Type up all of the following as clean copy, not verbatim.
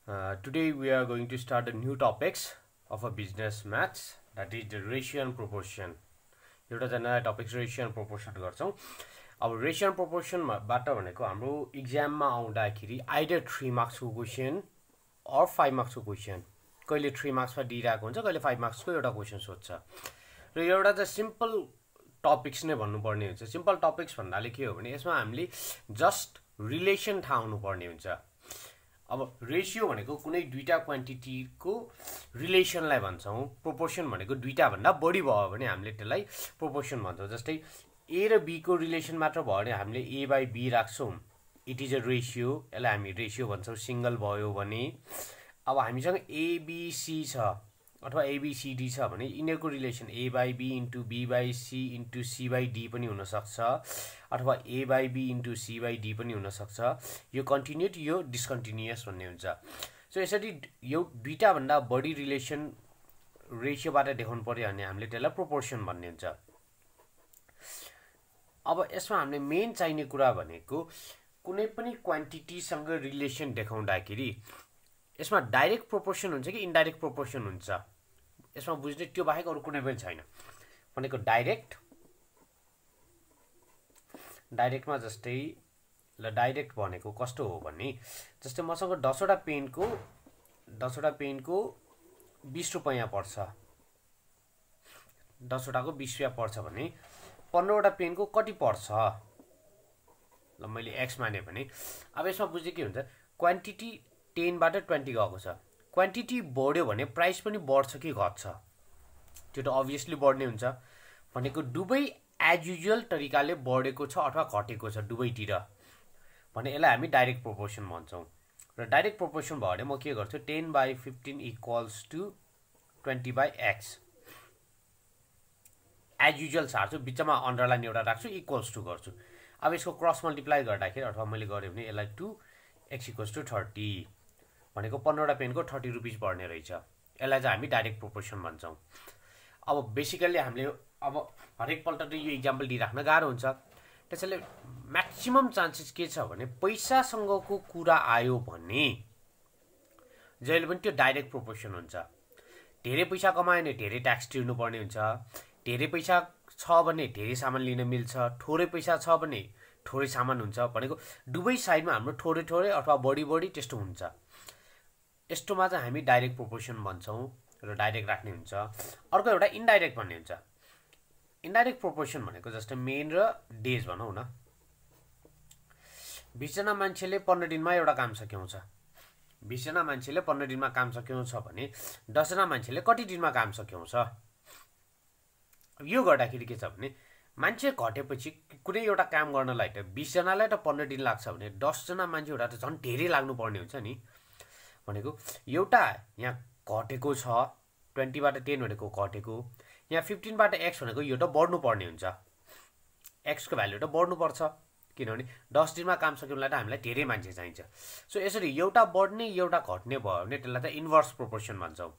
Today we are going to start a new topics of a business maths, that is the ratio and proportion. एउटा चाहिँ नयाँ topics ratio and proportion गर्छौं। अब ratio and proportion बाट भनेको हाम्रो एक्जाममा आउँदाखेरि आइदर 3 मार्क्स को क्वेशन अर 5 मार्क्स को क्वेशन, कहिले 3 मार्क्स मा दिइराको हुन्छ, कहिले 5 मार्क्स को एउटा क्वेशन सोध्छ। र एउटा चाहिँ सिम्पल टपिक्स नै भन्नुपर्ने हुन्छ। सिम्पल टपिक्स भन्नाले के हो भने यसमा हामीले जस्ट रिलेसन थाहा हुनु पर्ने हुन्छ। अब रेशियो भनेको कुनै दुईटा क्वान्टिटी को रिलेसनलाई भन्छौं, प्रोपोर्सन भनेको दुईटा भन्दा बढी भयो भने हामीले त्यसलाई प्रोपोर्सन भन्छौं। जस्तै ए र बी को रिलेसन मात्र भयो भने हामीले a by b राख्छौं, इट इज अ रेशियो, यसलाई हामी रेशियो भन्छौं। सिंगल भयो भने अब हामीसँग a b c छ अथवा a b c d छ भने यिनीहरुको relation a by b into b by c into c by d पनि हुन सक्छ, अथवा a by b into c by d पनि हुन सक्छ। यो कन्टिन्युट, यो डिस्कन्टिन्युअस भन्ने हुन्छ। सो यसरी यो दुईटा भन्दा बढी रिलेसन रेशियोबाट देखाउनु पर्यो भने हामीले त्यसलाई प्रोपोर्सन भन्ने हुन्छ। अब यसमा हामीले मेन चाहिने कुरा भनेको कुनै पनि क्वान्टिटी सँग रिलेसन देखाउँदाखेरि यसमा डाइरेक्ट प्रोपोर्सन हुन्छ कि इनडाइरेक्ट प्रोपोर्सन हुन्छ, यसमा बुझ्ने त्यो बाहेक अरु कुनै पनि छैन। भनेको डाइरेक्टमा जस्तै ल डाइरेक्ट भनेको कस्तो हो भने जस्तै मसँग 10 वटा पेनको 20 रुपैयाँ पर्छ, 10 वटाको 20 रुपैयाँ पर्छ भने 15 वटा पेनको कति पर्छ ल मैले x माने भने अब यसमा बुझ्ने के हुन्छ, क्वान्टिटी 10 बाट 20 गएको छ। क्वान्टिटी बढ्यो भने प्राइस पनि बढ्छ कि घट्छ? त्यो त अभियसली बढ्ने हुन्छ। भनेको दुबै एज युजुअल तरिकाले बढेको छ अथवा घटेको छ दुबैतिर भने यसलाई हामी डाइरेक्ट प्रोपोर्सन भन्छौं। र डाइरेक्ट प्रोपोर्सन भयो भने म के गर्छु, 10 by 15 equals to 20 by x as usual सार्छु, बिचमा अन्डरलाइन एउटा राख्छु, इक्वल्स टु गर्छु। अब यसको क्रस मल्टिप्लाई गर्दाखेरि अथवा मैले गरे भने यसलाई 2x इक्वल्स टु 30 भनेको 15 वटा पेनको 30 रुपैयाँ पर्ने रहेछ। यसलाई चाहिँ हामी डाइरेक्ट प्रोपोर्सन भन्छौं। अब बेसिकली हामीले अब हरेक पल्ट त यो एक्जाम्पल दिइराख्न गाह्रो हुन्छ, त्यसैले म्याक्सिमम चान्सेस के छ भने पैसासँगको कुरा आयो भने जहिले पनि त्यो डाइरेक्ट प्रोपोर्सन हुन्छ। धेरै पैसा कमायो भने धेरै ट्याक्स तिर्नु पर्ने हुन्छ, धेरै पैसा छ भने धेरै सामान लिन मिल्छ, थोरै पैसा छ भने थोरै सामान हुन्छ। भनेको दुबै साइडमा हाम्रो थोरै थोरै अथवा बढी बढी त्यस्तो हुन्छ। यस्तोमा चाहिँ हामी डाइरेक्ट प्रोपोर्सन भन्छौं र डाइरेक्ट राख्ने हुन्छ। अर्को एउटा इनडाइरेक्ट भन्ने हुन्छ। इनडाइरेक्ट प्रोपोर्सन भनेको जस्तै मेन र डेज भनौं न, 20 जना मान्छेले 15 दिनमा एउटा काम सक्याउँछ, 20 जना मान्छेले 15 दिनमा काम सक्याउँछ भने 10 जना मान्छेले कति दिनमा काम सक्याउँछ? यो गर्दाखेरि के छ भने मान्छे घटेपछि कुनै एउटा काम गर्नलाई त 20 जनालाई त 15 दिन लाग्छ भने 10 जना मान्छेहरु त झन् धेरै लाग्नु पर्ने हुन्छ नि। भनेको एउटा यहाँ घटेको छ, 20 बाट 10 भनेको घटेको, यहाँ 15 बाट x भनेको यो त बढ्नु पर्ने हुन्छ, x को भ्यालु त बढ्नु पर्छ किनभने 10 दिनमा काम सकिनुलाई त हामीलाई धेरै मान्छे चाहिन्छ। सो यसरी एउटा बढ्ने एउटा घट्ने भयो भने त्यसलाई त इन्भर्स प्रोपोर्सन भन्छौं।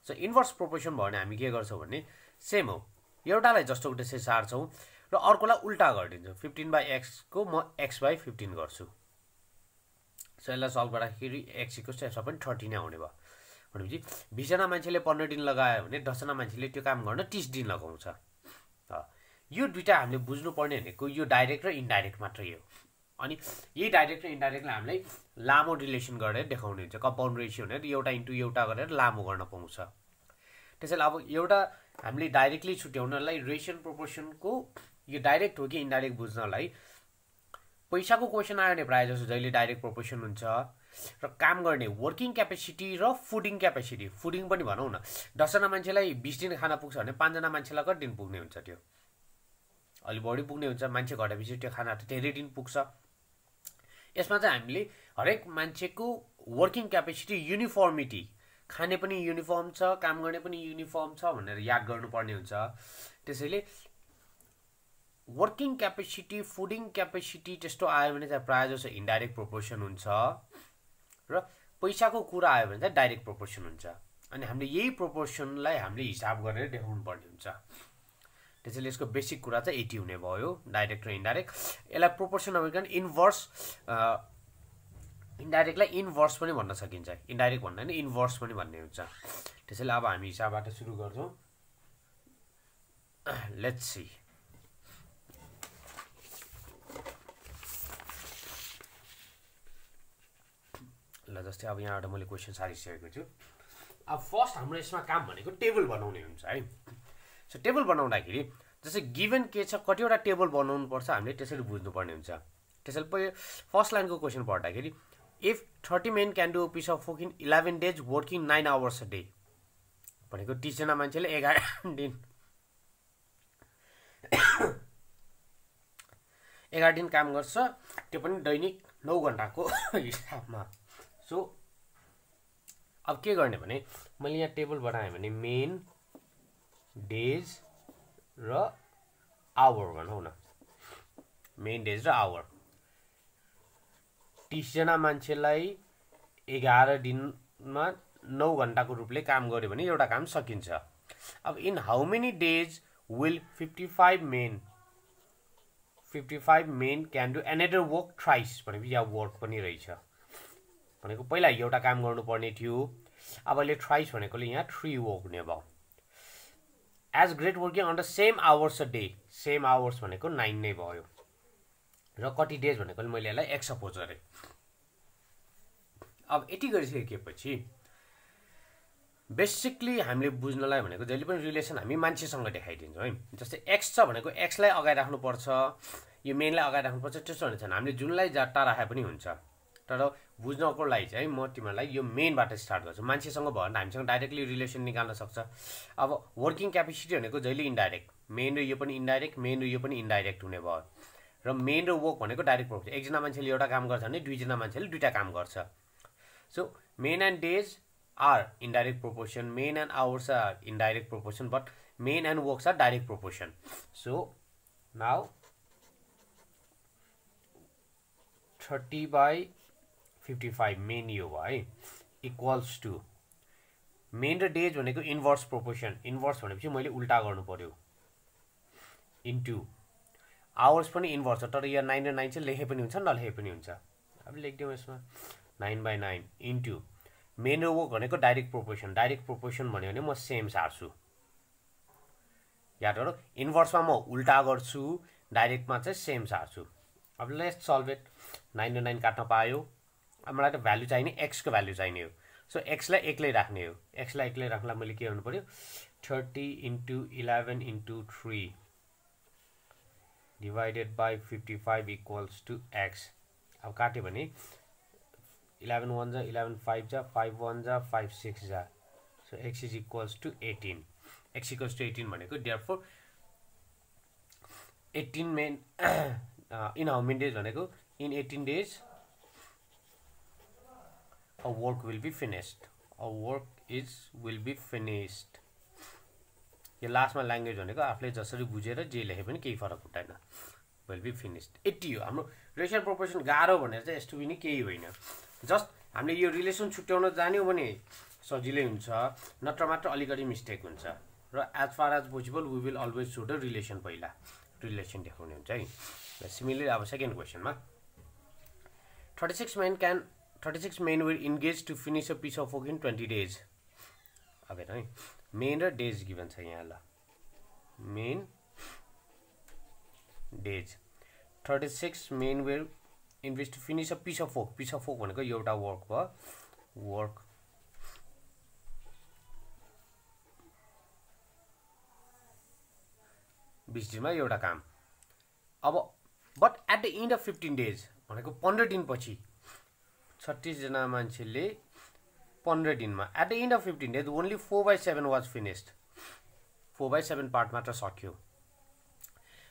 सो इन्भर्स प्रोपोर्सन भयो भने हामी के गर्छौं भने सेम हो, एउटालाई जस्तोको त्यसै सार्छौं र अर्कोलाई उल्टा गरिदिन्छौं। 15 by x को म x by 15 गर्छु। सो यसलाई सल्भ गर्दाखेरि x इक्वल्स टु यसमा पनि 30 नै आउने भयो। भनेपछि 20 जना मान्छेले 15 दिन लगायो भने 10 जना मान्छेले त्यो काम गर्न 30 दिन लगाउँछ। यो दुईटा हामीले बुझ्नु पर्ने भनेको यो डाइरेक्ट र इनडाइरेक्ट मात्रै हो। अनि यही डाइरेक्ट र इनडाइरेक्टले हामीलाई लामो रिलेसन गरेर देखाउने हुन्छ। कम्पाउन्ड रेशियो भनेर एउटा इन्टु एउटा गरेर लामो गर्न पाउँछ। त्यसैले अब एउटा हामीले डाइरेक्टली छुट्याउनलाई रेशियो प्रोपोर्सनको यो डाइरेक्ट हो कि इनडाइरेक्ट बुझ्नलाई पैसाको क्वेशन आयो भने प्राय जसो जहिले डाइरेक्ट प्रोपोर्सन हुन्छ। र काम गर्ने वर्किङ क्यापेसिटी र फुडिङ क्यापेसिटी, फुडिङ पनि भनौं न, 10 जना मान्छेलाई 20 दिन खाना पुग्छ भने 5 जना मान्छेलाई कति दिन पुग्ने हुन्छ? त्यो अलि बढी पुग्ने हुन्छ। मान्छे घटेपछि त्यो खाना त धेरै दिन पुग्छ। यसमा चाहिँ हामीले हरेक मान्छेको वर्किङ क्यापेसिटी युनिफर्मिटी, खाने पनि युनिफर्म छ, काम गर्ने पनि युनिफर्म छ भनेर याद गर्नुपर्ने हुन्छ। त्यसैले वर्किङ क्यापेसिटी, फुडिङ क्यापेसिटी त्यस्तो आयो भने चाहिँ प्राय जसो इनडाइरेक्ट प्रोपोर्सन हुन्छ र पैसाको कुरा आयो भने चाहिँ डाइरेक्ट प्रोपोर्सन हुन्छ। अनि हामीले यही प्रोपोर्सनलाई हामीले हिसाब गरेर देखाउनु पर्ने हुन्छ। त्यसैले यसको बेसिक कुरा चाहिँ यति हुने भयो, डाइरेक्ट र इनडाइरेक्ट। यसलाई प्रोपोर्सन अमेरिकन इन्भर्स इन्डाइरेक्टलाई इन्भर्स पनि भन्न सकिन्छ, इन्डाइरेक्ट भन्दा नि इन्भर्स पनि भन्ने हुन्छ। त्यसैले अब हामी हिसाबबाट सुरु गर्छौँ। Let's see. ल जस्तै अब यहाँबाट मैले क्वेसन सारिसकेको छु। अब फर्स्ट हाम्रो यसमा काम भनेको टेबल बनाउने हुन्छ है। सो टेबल बनाउँदाखेरि जस्तै गिभन के छ, कतिवटा टेबल बनाउनु पर्छ हामीले त्यसरी बुझ्नुपर्ने हुन्छ। त्यसैले पहिलो फर्स्ट लाइनको क्वेसन पढ्दाखेरि if 30 men can do piece of work in 11 days working 9 hours a day भनेको 30 जना मान्छेले 11 दिन काम गर्छ, त्यो पनि दैनिक 9 घण्टाको हिसाबमा। सो अब के गर्ने भने मैले यहाँ टेबल बनाएँ भने मेन, डेज र आवर भनौँ न, मेन, डेज र आवर। 30 जना मान्छेलाई 11 दिनमा 9 घण्टाको रूपले काम गर्यो भने एउटा काम सकिन्छ। अब in how many days will 55 men can do another work thrice भनेपछि यहाँ वर्क पनि रहेछ भनेको पहिला एउटा काम गर्नुपर्ने थियो, अब अहिले थ्राइस भनेकोले यहाँ 3 वर्क हुने भयो। As great working on the same hours a day, same hours भनेको 9 नै भयो र कति डेज भनेको मैले यसलाई एक्स सपोज गरेँ। अब यति गरिसकेपछि बेसिकली हामीले बुझ्नलाई भनेको जहिले पनि रिलेसन हामी मान्छेसँग देखाइदिन्छौँ है। जस्तै एक्स छ भनेको एक्सलाई अगाडि राख्नुपर्छ, यो मेनलाई अगाडि राख्नुपर्छ, त्यसो भने छैन। हामीले जुनलाई जाट्टा राखे पनि हुन्छ, तर बुझ्नको लागि चाहिँ म तिमीहरूलाई यो मेनबाट स्टार्ट गर्छु। मान्छेसँग भयो भने हामीसँग डाइरेक्टली रिलेसन निकाल्न सक्छ। अब वर्किङ क्यापेसिटी भनेको जहिले इन्डाइरेक्ट, मेन र यो पनि इन्डाइरेक्ट, मेन र यो पनि इन्डाइरेक्ट हुने भयो र मेन र वर्क भनेको डाइरेक्ट प्रोपोर्सन। एकजना मान्छेले एउटा काम गर्छ भने 2 जना मान्छेले 2टा काम गर्छ। So men and days are indirect proportion, men and hours are indirect proportion, but men and works are direct proportion. So now 30/55 men यो भयो है, इक्वल्स टु मेन र डेज भनेको इन्भर्स प्रोपोर्सन, इन्भर्स भनेपछि मैले उल्टा गर्नु पर्यो, इन्टु आवर्स पनि इन्भर्स हो, तर यहाँ 9 र 9 चाहिँ लेखे पनि हुन्छ नलेखे पनि हुन्छ। अब लेखिदिउँ यसमा 9/9 इन्टु मेन र वर्क भनेको डाइरेक्ट प्रोपोर्सन, डाइरेक्ट प्रोपोर्सन भन्यो भने म सेम सार्छु। याद गरौँ, इन्भर्समा म उल्टा गर्छु, डाइरेक्टमा चाहिँ सेम सार्छु। अब लेट्स सल्भ इट। 9 र 9 काट्न पायो। अब मलाई त भ्यालु चाहिने, एक्सको भ्यालु चाहिने हो। सो एक्सलाई एक्लै राख्ने हो। एक्सलाई एक्लै राख्नलाई मैले के गर्नु पर्यो, 30 × 11 × 3 divided by 55 equals to x. अब काट्यो भने 11 1 जा 11 5 जा 5 1 जा 5 6 जा। So x is equals to 18। X equals to 18 भनेको therefore 18 men in how many days भनेको in 18 days a work will be finished, a work will be finished। यो लास्टमा ल्याङ्ग्वेज भनेको आफूले जसरी बुझेर जे लेखे पनि केही फरक हुँदैन, विल बी फिनिस्ड। यति हो हाम्रो रिलेसन प्रोपोर्सन। गाह्रो भनेर चाहिँ यस्तो पनि केही होइन, जस्ट हामीले यो रिलेसन छुट्याउन जान्यौँ भने सजिलै हुन्छ, नत्र मात्र अलिकति मिस्टेक हुन्छ। र as far as possible we will always so the relation, पहिला रिलेसन देखाउने हुन्छ है। सिमिलरली अब सेकेन्ड क्वेसनमा 36 men were engaged to finish a piece of work in 20 days। अब हेर है, मेन र डेज गिभन छ यहाँ। ल main, days 36 men were engaged to finish a piece of work। Piece of work भनेको एउटा वर्क भयो, वर्क 20 दिनमा एउटा काम। अब but at the end of 15 days भनेको 15 दिनपछि 36 जना मान्छेले 15 दिनमा at the end of 15 days only 4/7 was finished. 4/7 part मात्र सक्यो।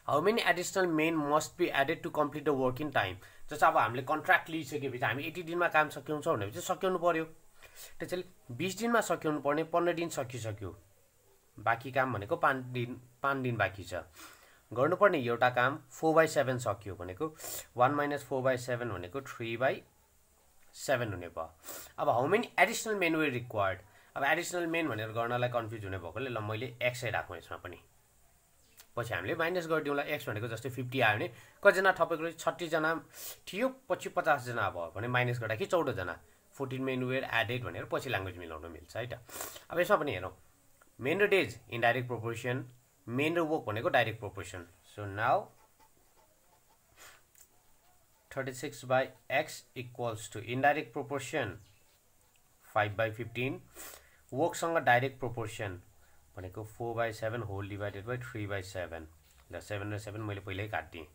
How many additional men must be added to complete the work in time. जस्तो अब हामीले कन्ट्र्याक्ट लिइसकेपछि हामी 80 दिनमा काम सक्यौँ भनेपछि सक्याउनु पर्यो। त्यसैले 20 दिनमा सक्याउनु पर्ने, 15 दिन सकिसक्यो, बाँकी काम भनेको 5 दिन बाँकी छ। गर्नुपर्ने एउटा काम 4/7 सक्यो भनेको 1 - 4/7 भनेको 3/7 हुने भयो। अब how many additional main way required. अब एडिसनल मेन भनेर गर्नलाई कन्फ्युज हुने भएकोले ल मैले एक्सै राखौँ यसमा पनि। पछि हामीले माइनस गरिदिउँला x भनेको जस्तै 50 आयो भने कतिजना थपेको 36 जना थियो पछि 50 जना भयो भने माइनस गर्दाखेरि 14 जना 14 मेन वेयर एडेड भनेर पछि ल्याङ्ग्वेज मिलाउन मिल्छ है त। अब यसमा पनि हेरौँ मेन र डेज इनडाइरेक्ट प्रोपोर्सन मेन र वर्क भनेको direct proportion. So now 36 by x equals to indirect proportion 5 by 15 वर्कसँग डाइरेक्ट प्रोपोर्सन भनेको 4 by 7 whole divided by 3 by 7 ल 7 र 7 मैले पहिल्यै काट्दिएँ।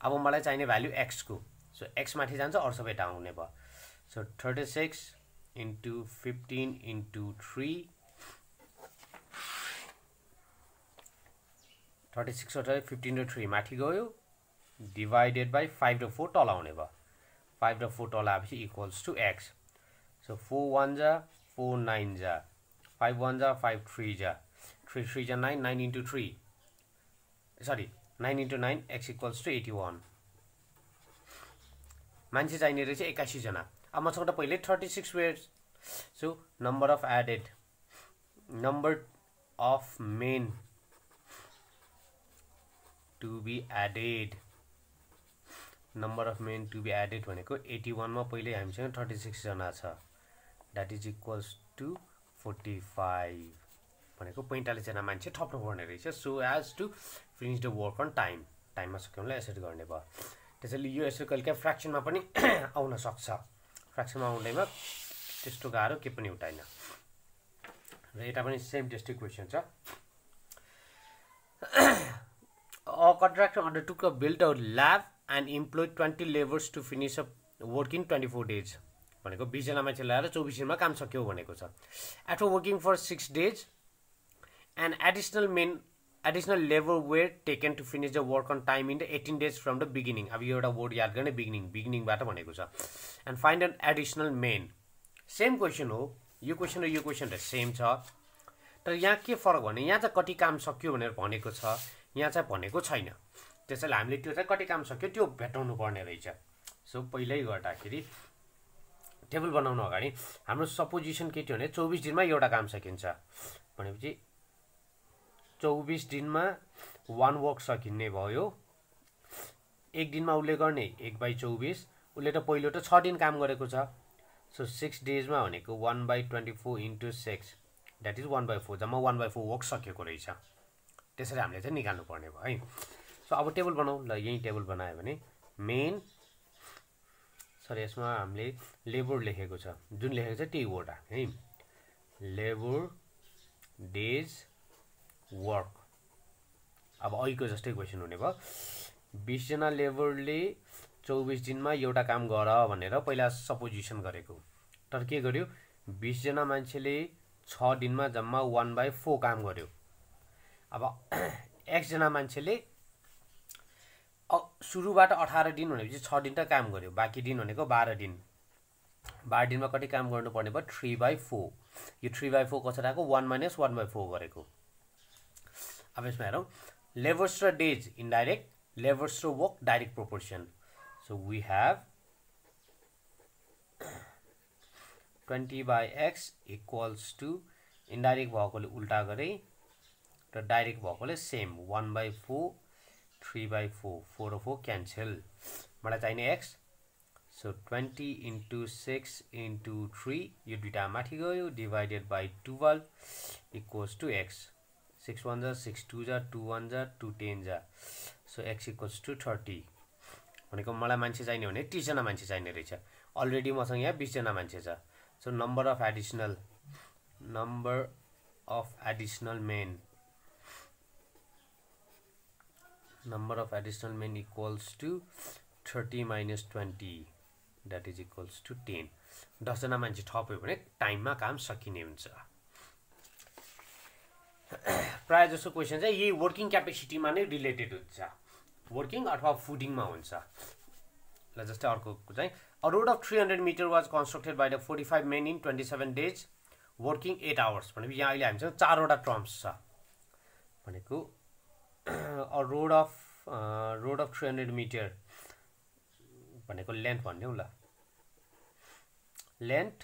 अब मलाई चाहिने भ्याल्यु x को सो x माथि जान्छ अरू सबै डाउन हुने भयो। सो 36 into 15 into 3 36 वटा 15 र 3 माथि गयो डिवाइडेड बाई 5 र 4 तल आउने भयो 5 र 4 तल आएपछि इक्वल्स टु x। सो 4 1 जा 4 9 जा 5 1 जा 5 3 जा 3 3 जा 9 9 into 3 सरी 9 into 9 x इक्वल्स टु 81 मान्छे चाहिने रहेछ 81 जना। अब मसँग त पहिले 36 were so number of added number of men to be added number of men to be added भनेको 81 मा पहिले हामीसँग 36 जना छ द्याट इज इक्वल्स टु 45 भनेको 45 जना मान्छे थप्नु पर्ने रहेछ so as to finish the work on time टाइममा सक्यौँलाई यसरी गर्ने भयो। त्यसैले यो यसरी कहिलेकाहीँ फ्र्याक्सनमा पनि आउन सक्छ फ्र्याक्सनमा आउँदैमा त्यस्तो गाह्रो के पनि हुँदैन र यता पनि सेम टेस्टिङ क्वेसन छ। A contractor undertook to build a lab and employed 20 laborers to finish up work in 24 days भनेको 20 जना मान्छे ल्याएर 24 दिनमा काम सक्यो भनेको छ। After working for 6 days and additional labor were taken to finish the work on time in the 18 days from the beginning। अब यो एउटा वर्ड याद गर्ने बिगिनिङ बाट भनेको छ। And find an additional main same question हो यो क्वेसन र यो क्वेसन त सेम छ तर यहाँ के फरक भने यहाँ चाहिँ कति काम सक्यो भनेर भनेको छ यहाँ चाहिँ भनेको छैन त्यसैले हामीले त्यो चाहिँ कति काम सक्यो त्यो भेटाउनु पर्ने रहेछ। सो पहिल्यै गर्दाखेरि टेबल बनाउनु अगाडि हाम्रो सपोजिसन के थियो भने 24 दिनमा एउटा काम सकिन्छ भनेपछि 24 दिनमा 1 वर्क सकिने भयो एक दिनमा उसले गर्ने 1/24 उसले त पहिलो त 6 दिन काम गरेको छ सो 6 डेजमा भनेको 1/24 into 6 द्याट इज 1/4 जम्मा 1/4 वर्क सकेको रहेछ त्यसरी हामीले चाहिँ निकाल्नु पर्ने भयो है। सो अब टेबल बनाऊ ल यही टेबल बनायो भने मेन सरी यसमा हामीले लेबर लेखेको छ जुन लेखेको छ त्यही वर्ड है लेबर डेज वर्क। अब अहिलेको जस्तै क्वेसन हुने भयो 20 जना लेबरले 24 दिनमा एउटा काम गर भनेर पहिला सपोजिसन गरेको तर के गर्यो 20 जना मान्छेले 6 दिनमा जम्मा 1/4 काम गर्यो। अब x जना मान्छेले सुरुबाट 18 दिन भनेपछि 6 दिन त काम गर्यो बाँकी दिन भनेको 12 दिन 12 दिनमा कति काम गर्नुपर्ने भयो 3/4 यो 3/4 कसरी आएको 1 - 1/4 गरेको। अब यसमा हेरौँ लेबर्स र डेज इनडाइरेक्ट लेबर्स र work direct proportion. So we have 20/x equals to indirect भएकोले उल्टा गरे र डाइरेक्ट भएकोले सेम 1/4 3/4 4 र 4 क्यान्सल मलाई चाहिने x। सो 20 into 6 into 3 यो दुईटा माथि गयो divided by 12 equals to x 6 1 जा 6 2 जा 2 1 जा 2 10 जा सो x इक्वल्स टु 30 भनेको मलाई मान्छे चाहिने भने 30 जना मान्छे चाहिने रहेछ अलरेडी मसँग यहाँ 20 जना मान्छे छ। So number of additional men equals to 30 minus 20 that is equals to 10 10 जना मान्छे थप्यो भने टाइममा काम सकिने हुन्छ। प्रायः जसो क्वेसन चाहिँ यही वर्किङ क्यापेसिटीमा नै रिलेटेड हुन्छ वर्किङ अथवा फुडिङमा हुन्छ ल जस्तै अर्को चाहिँ a road of 300 metre was constructed by the 45 men in 27 days working 8 hours भनेपछि यहाँ अहिले हामीसँग 4 वटा टर्म्स छ भनेको अ रोड अफ 300 मिटर भनेको लेन्थ भन्ने हो ल लेन्थ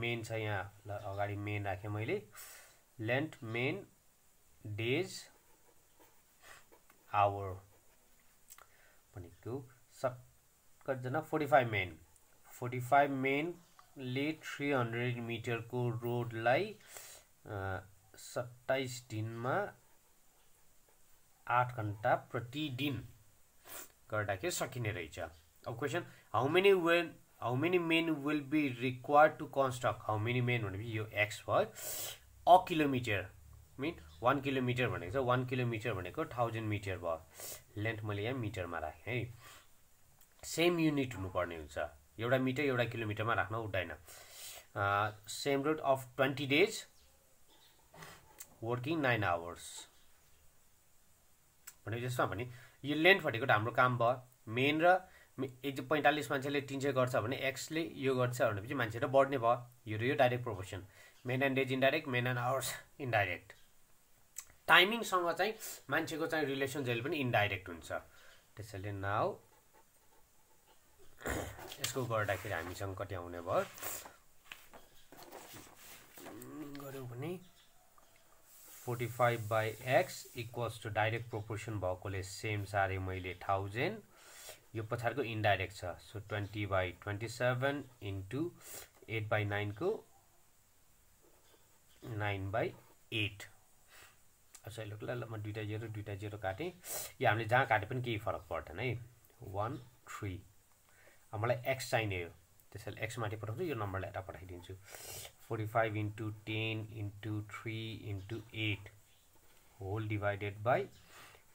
मेन छ यहाँ ल अगाडि मेन राखेँ मैले लेन्थ मेन डेज आवर भनेको कतिजना 45 मेनले 300 मिटरको रोडलाई 27 दिनमा 8 घण्टा प्रतिदिन गर्दाखेरि सकिने रहेछ। अब question how many men will be required to construct. How many men भनेपछि यो एक्स भयो, अ किलोमिटर मिन 1 किलोमिटर भनेको छ, 1 किलोमिटर भनेको 1000 मिटर भयो। लेन्थ मैले यहाँ मिटरमा राखेँ है, सेम युनिट हुनुपर्ने हुन्छ, एउटा मिटर एउटा किलोमिटरमा राख्न हुँदैन। Same route of 20 days working 9 hours भने जसमा भने यो लेन्थ भनेको हाम्रो काम भयो। मेन र 45 मान्छेले 300 गर्छ भने एक्सले यो गर्छ भनेपछि मान्छे त बढ्ने भयो। यो र यो direct proportion. Men and days indirect, men and hours indirect. टाइमिङसँग चाहिँ मान्छेको चाहिँ रिलेसन जहिले पनि इन्डाइरेक्ट हुन्छ। त्यसैले नाउ यसको गर्दाखेरि हामीसँग कति आउने भयो गर्यौं भने 45/x equals to direct proportion भएकोले सेम सारे मैले 1000, यो पछाडिको इन्डाइरेक्ट छ, सो 20/27 इन्टु 8/9 को 9/8। अच्छा ल म दुईटा जेरो काटेँ। यो हामीले जहाँ काटे पनि केही फरक पर्दैन है। 1 3 अब मलाई एक्स चाहिने हो, त्यसैले एक्स माथि पठाउँछु, यो नम्बरलाई यता पठाइदिन्छु। 45 into 10 into 3 into 8 whole divided by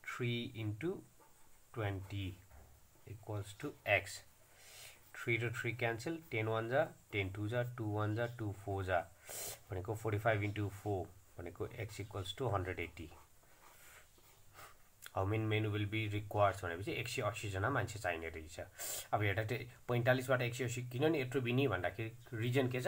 3 into 20 equals to x. 3 र 3 क्यान्सल, 10 1 जा 10 2 जा 2 1 जा 2 4 जा भनेको 45 इन्टु 4 भनेको x equals to 180। How many men will be required भनेपछि 180 जना मान्छे चाहिने रहेछ। अब हेर्दा 45 बाट 180 किन नि यत्रो बिनी भन्दाखेरि रिजन के छ,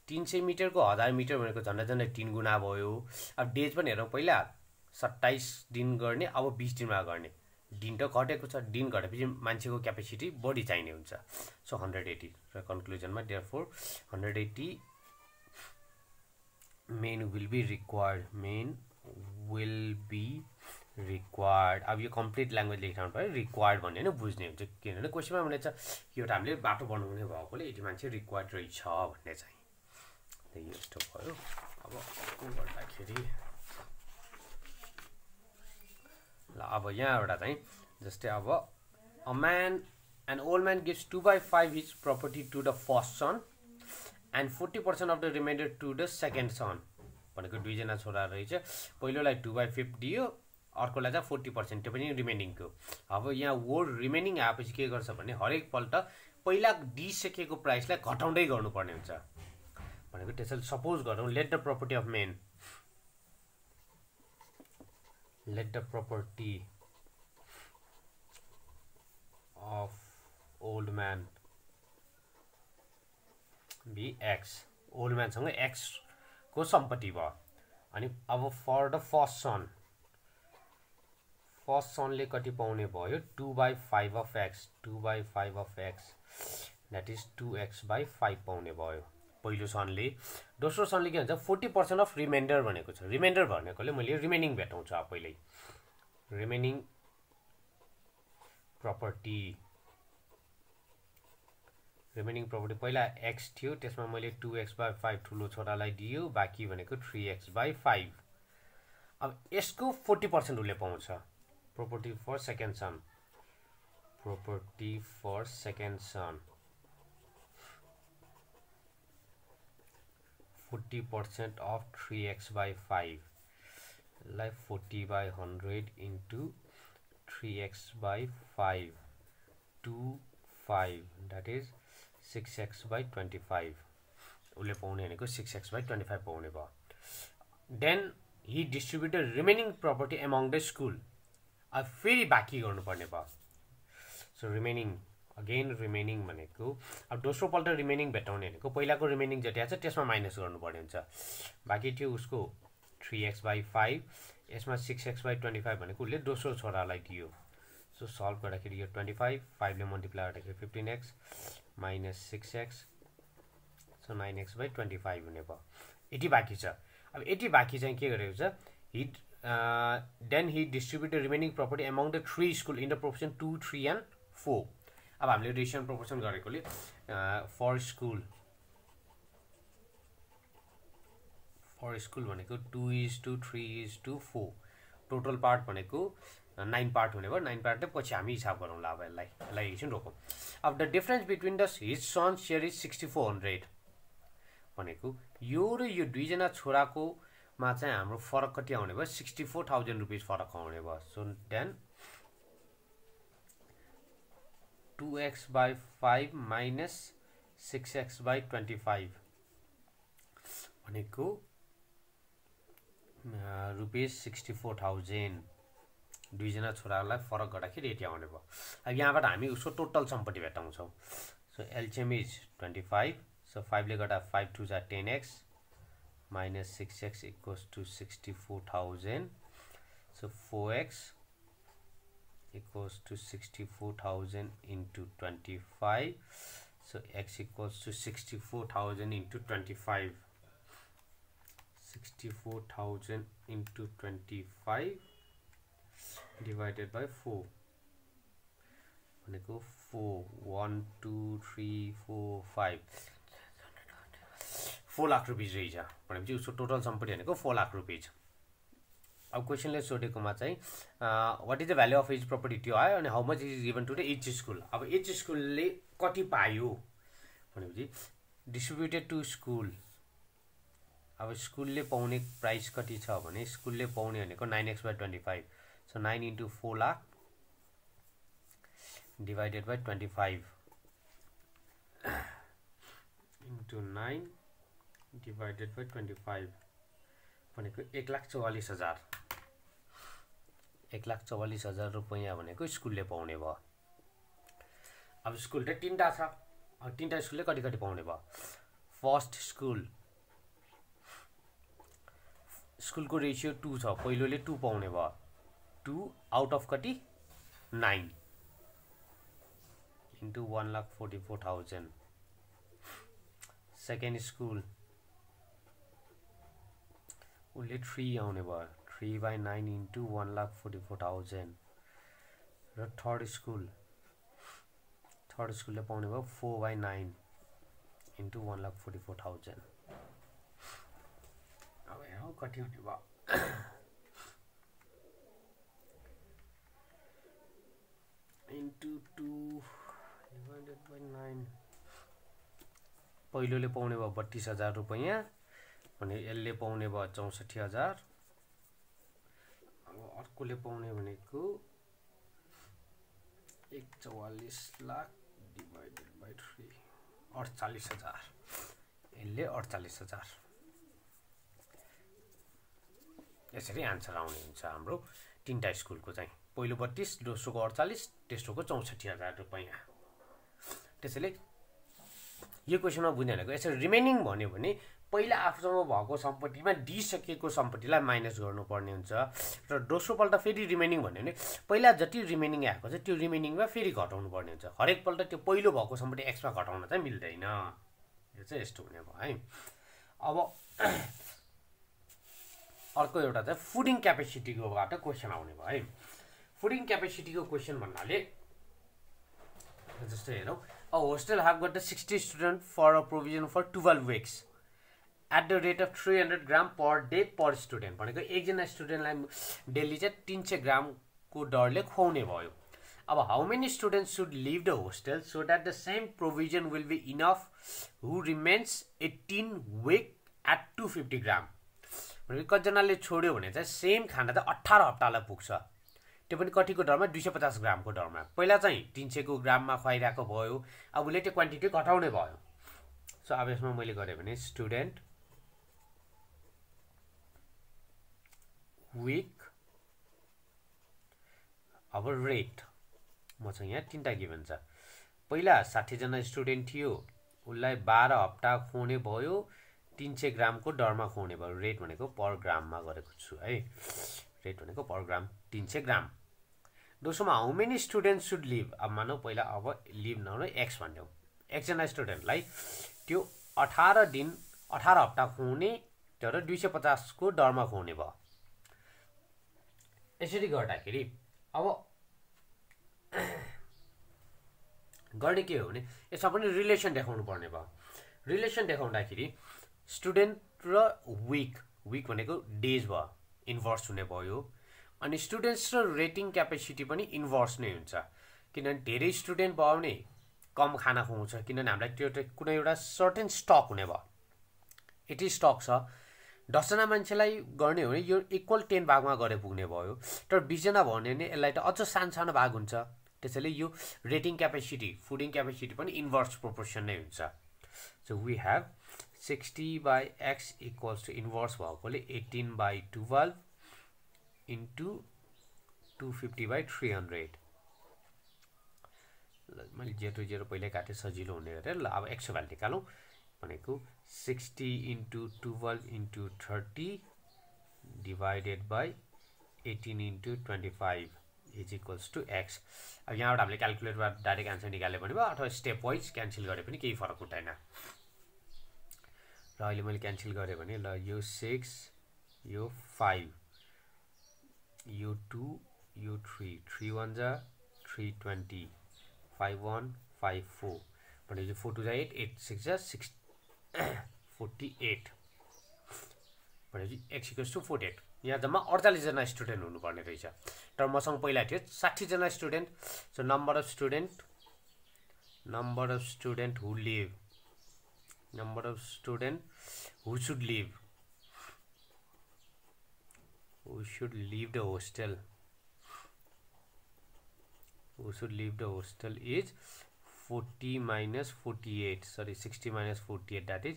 300 मिटरको 1000 मिटर भनेको झन्डै 3 गुणा भयो। अब डेज पनि हेरौँ, पहिला 27 दिन गर्ने, अब 20 दिनमा गर्ने। दिन त घटेको छ, दिन घटेपछि मान्छेको क्यापेसिटी बढी चाहिने हुन्छ। सो 180 र कन्क्लुजनमा therefore 180 men will be required, men will be required. अब यो कम्प्लिट ल्याङ्ग्वेज लेखिरहनु पऱ्यो, रिक्वायर्ड भन्ने नै बुझ्ने हुन्छ, किनभने क्वेसनमा भने छ यो हामीले बाटो बनाउने भएकोले यति मान्छे रिक्वायर्ड रहेछ भन्ने चाहिँ यो यस्तो भयो। अब गर्दाखेरि ल अब यहाँ एउटा चाहिँ जस्तै अब a man an old man gives 2/5 his property to the first son and 40% of the remainder to the second son भनेको दुईजना छोरा रहेछ। पहिलोलाई 2/5 दियो, अर्कोलाई चाहिँ 40%, त्यो पनि रिमेनिङको। अब यहाँ वर्ड रिमेनिङ आएपछि के गर्छ भने हरेक पल्ट पहिला दिइसकेको प्राइसलाई घटाउँदै गर्नुपर्ने हुन्छ भनेको। त्यसैले सपोज गरौँ let the property of men, let the property of old man be x। Old म्यानसँग x को सम्पत्ति भयो। अनि अब फर द फर्स्ट सनले कति पाउने भयो, 2/5 of x, 2/5 of x that is 2x/5 पाउने भयो पहिलो सनले। दोस्रो सनले के भन्छ 40% अफ रिमाइन्डर भनेको छ। रिमाइन्डर भनेकोले मैले रिमेनिङ भेटाउँछु पहिल्यै। रिमेनिङ प्रपर्टी पहिला x थियो, त्यसमा मैले 2x/5 ठुलो छोरालाई दियो, बाँकी भनेको 3x/5। अब यसको 40% उसले पाउँछ। Property for second son, 40% of 3x/5 लाई 40/100 into 3x/5 25 that is 6x/25 उसले पाउने भनेको 6x/25 पाउने भयो। Then he distributed remaining property among the school। अब फेरि बाँकी गर्नुपर्ने भयो। सो रिमेनिङ भनेको अब दोस्रो पल्ट रिमेनिङ भेटाउने भनेको पहिलाको रिमेनिङ जति छ त्यसमा माइनस गर्नुपर्ने हुन्छ। बाँकी थियो उसको 3x/5, यसमा 6x/25 भनेको उसले दोस्रो छोरालाई दियो। सो सल्भ गर्दाखेरि यो 25 5 ले मल्टिप्लाई गर्दाखेरि 15x minus 6x, so 9x/25 हुने भयो। यति बाँकी छ। अब यति बाँकी चाहिँ के गरेको छ, then he distributed remaining property among the 3 school in the proportion 2, 3 and 4. अब हामीले रेसियो प्रोपोर्सन गरेकोले फर स्कुल भनेको 2:3:4 टोटल पार्ट भनेको 9 पार्ट हुने भयो 9 पार्ट पछि हामी हिसाब गरौँला अब यसलाई एकछिन रोकौँ अब the difference between the his son share is 6400 भनेको यो र यो दुईजना छोराको मा चाहिँ हाम्रो फरक कति आउने भयो 64,000 रुपैयाँ फरक आउने भयो so then 2x/5 minus 6x/25 भनेको रुपैयाँ 64,000 दुईजना छोरालाई फरक गर्दाखेरि यति आउने भयो अब यहाँबाट हामी उसको टोटल सम्पत्ति भेटाउँछौँ सो एलसीएम इज 25 सो 5 ले गर्दा 5 2 जा 10x minus 6x equals to 64,000 so 4x equals to 64,000 into 25 so x equals to 64,000 into 25 64,000 into 25 divided by 4 भनेको 4 1 2 3 4 5 4 लाख रुपैयाँ रहेछ भनेपछि उसको टोटल सम्पत्ति भनेको 4 लाख रुपैयाँ अब क्वेसनले सोधेकोमा चाहिँ what is the value of each property त्यो आयो अनि how much is given to the each school अब इच स्कुलले कति पायो भनेपछि डिस्ट्रिब्युटेड टु स्कुल अब स्कुलले पाउने प्राइस कति छ भने स्कुलले पाउने भनेको 9x/25 so 9 into 4 lakh divided by 25 into 9 divided by 25 भनेको 1,44,000 1,44,000 रुपैयाँ भनेको स्कुलले पाउने भयो अब स्कुल त तीनटा छ अब तीनटा स्कुलले कति कति पाउने भयो फर्स्ट स्कुलको रेशियो 2 छ पहिलोले 2 पाउने भयो 2 आउट अफ कति 9 into 1,44,000 सेकेन्ड स्कुल उसले 3 आउने भयो 3/9 into 1,44,000 र थर्ड स्कुलले पाउने भयो 4/9 into 1,44,000 अब हेरौँ कति हुने भयो into 2 divided by 9 पहिलोले पाउने भयो 32,000 रुपैयाँ भने यसले पाउने भयो 64,000 अब अर्कोले पाउने भनेको 144 लाख डिवाइडेड बाइ 3 48,000 यसले 48,000 यसरी आन्सर आउने हुन्छ हाम्रो तीनटा स्कुलको चाहिँ पहिलो 32 दोस्रोको 48 तेस्रोको 64,000 रुपैयाँ त्यसैले यो क्वेसनमा बुझ्ने भनेको यसरी रिमेनिङ भन्यो भने पहिला आफूसँग भएको सम्पत्तिमा दिइसकेको सम्पत्तिलाई माइनस गर्नुपर्ने हुन्छ र दोस्रोपल्ट फेरि रिमेनिङ भन्यो भने पहिला जति रिमेनिङ आएको छ त्यो रिमेनिङमा फेरि घटाउनु पर्ने हुन्छ हरेकपल्ट त्यो पहिलो भएको सम्पत्ति एक्समा घटाउन चाहिँ मिल्दैन यो चाहिँ यस्तो हुने भयो है अब अर्को एउटा चाहिँ फुडिङ क्यापेसिटीकोबाट क्वेसन आउने भयो है फुडिङ क्यापेसिटीको क्वेसन भन्नाले जस्तै हेरौँ a hostel have got 60 student for a provision for 12 weeks at the rate of 300 gram per day per student भनेको एकजना स्टुडेन्टलाई डेली चाहिँ 300 ग्रामको दरले खुवाउने भयो अब how many students should leave the hostel so that the same provision will be enough who remains 18 week at 250 gram भनेको कतिजनाले छोड्यो भने चाहिँ सेम खाना चाहिँ 18 हप्तालाई पुग्छ त्यो पनि कतिको दरमा 250 ग्रामको दरमा पहिला चाहिँ 300 को ग्राममा खुवाइरहेको भयो अब उसले त्यो क्वान्टिटी घटाउने भयो सो अब यसमा मैले गरेँ भने स्टुडेन्ट विक अब रेट म चाहिँ यहाँ तीनटा गिभन छ पहिला 60 जना स्टुडेन्ट थियो उसलाई 12 हप्ता खुवाउने भयो 300 ग्रामको दरमा खुवाउने भयो रेट भनेको पर ग्राममा गरेको छु है रेट भनेको पर ग्राम 300 ग्राम दोस्रोमा how many student should leave अब मानौ पहिला अब लिभ नहुने एक्स भन्यौँ एकजना स्टुडेन्टलाई त्यो 18 दिन 18 हप्ता खुवाउने तर 250 को दरमा खुवाउने भयो यसरी गर्दाखेरि अब गर्ने के हो भने यसमा पनि रिलेसन देखाउनु पर्ने भयो। रिलेसन देखाउँदाखेरि स्टुडेन्ट र विक भनेको डेज भयो, इन्भर्स हुने भयो। अनि स्टुडेन्ट्स र रेटिङ क्यापेसिटी पनि इन्भर्स नै हुन्छ, किनभने धेरै स्टुडेन्ट भयो भने कम खाना खुवाउँछ, किनभने हामीलाई त्यो कुनै एउटा सर्टेन स्टक हुने भयो। यति स्टक छ, 10 जना मान्छेलाई गर्ने हो भने यो इक्वल 10 भागमा गरे पुग्ने भयो। तर 20 जना भयो भने यसलाई त अझ सानो भाग हुन्छ। त्यसैले यो रेटिङ क्यापेसिटी, फुडिङ क्यापेसिटी पनि इन्भर्स प्रोपोर्सन नै हुन्छ। So we have 60/x equals to inverse भएकोले 18/12 इन्टु 250/300। मैले 0 पहिल्यै काटेँ सजिलो हुने गरेर। ल अब x भ्यालु निकालौँ भनेको 60 into 12 into 30 divided by 18 into 25 is equals to x। अब यहाँबाट हामीले क्यालकुलेटरमा डाइरेक्ट एन्सर निकाल्ने पनि भयो, अथवा स्टेप वाइज क्यान्सल गरे पनि केही फरक हुँदैन। र अहिले मैले क्यान्सल गरेँ भने ल यो 6 यो 5 यो 2 यो 3 3 1 जा 320 5 1 5 4 भनेपछि 4 2 जा 8 8 6 जा 6 48 भनेपछि x इक्वल्स टु 48। यहाँ जम्मा 48 जना स्टुडेन्ट हुनुपर्ने रहेछ, तर मसँग पहिला थियो 60 जना student. So number of student who leave, number of student who should leave the hostel, is 40 minus 48, sorry 60 minus 48, that is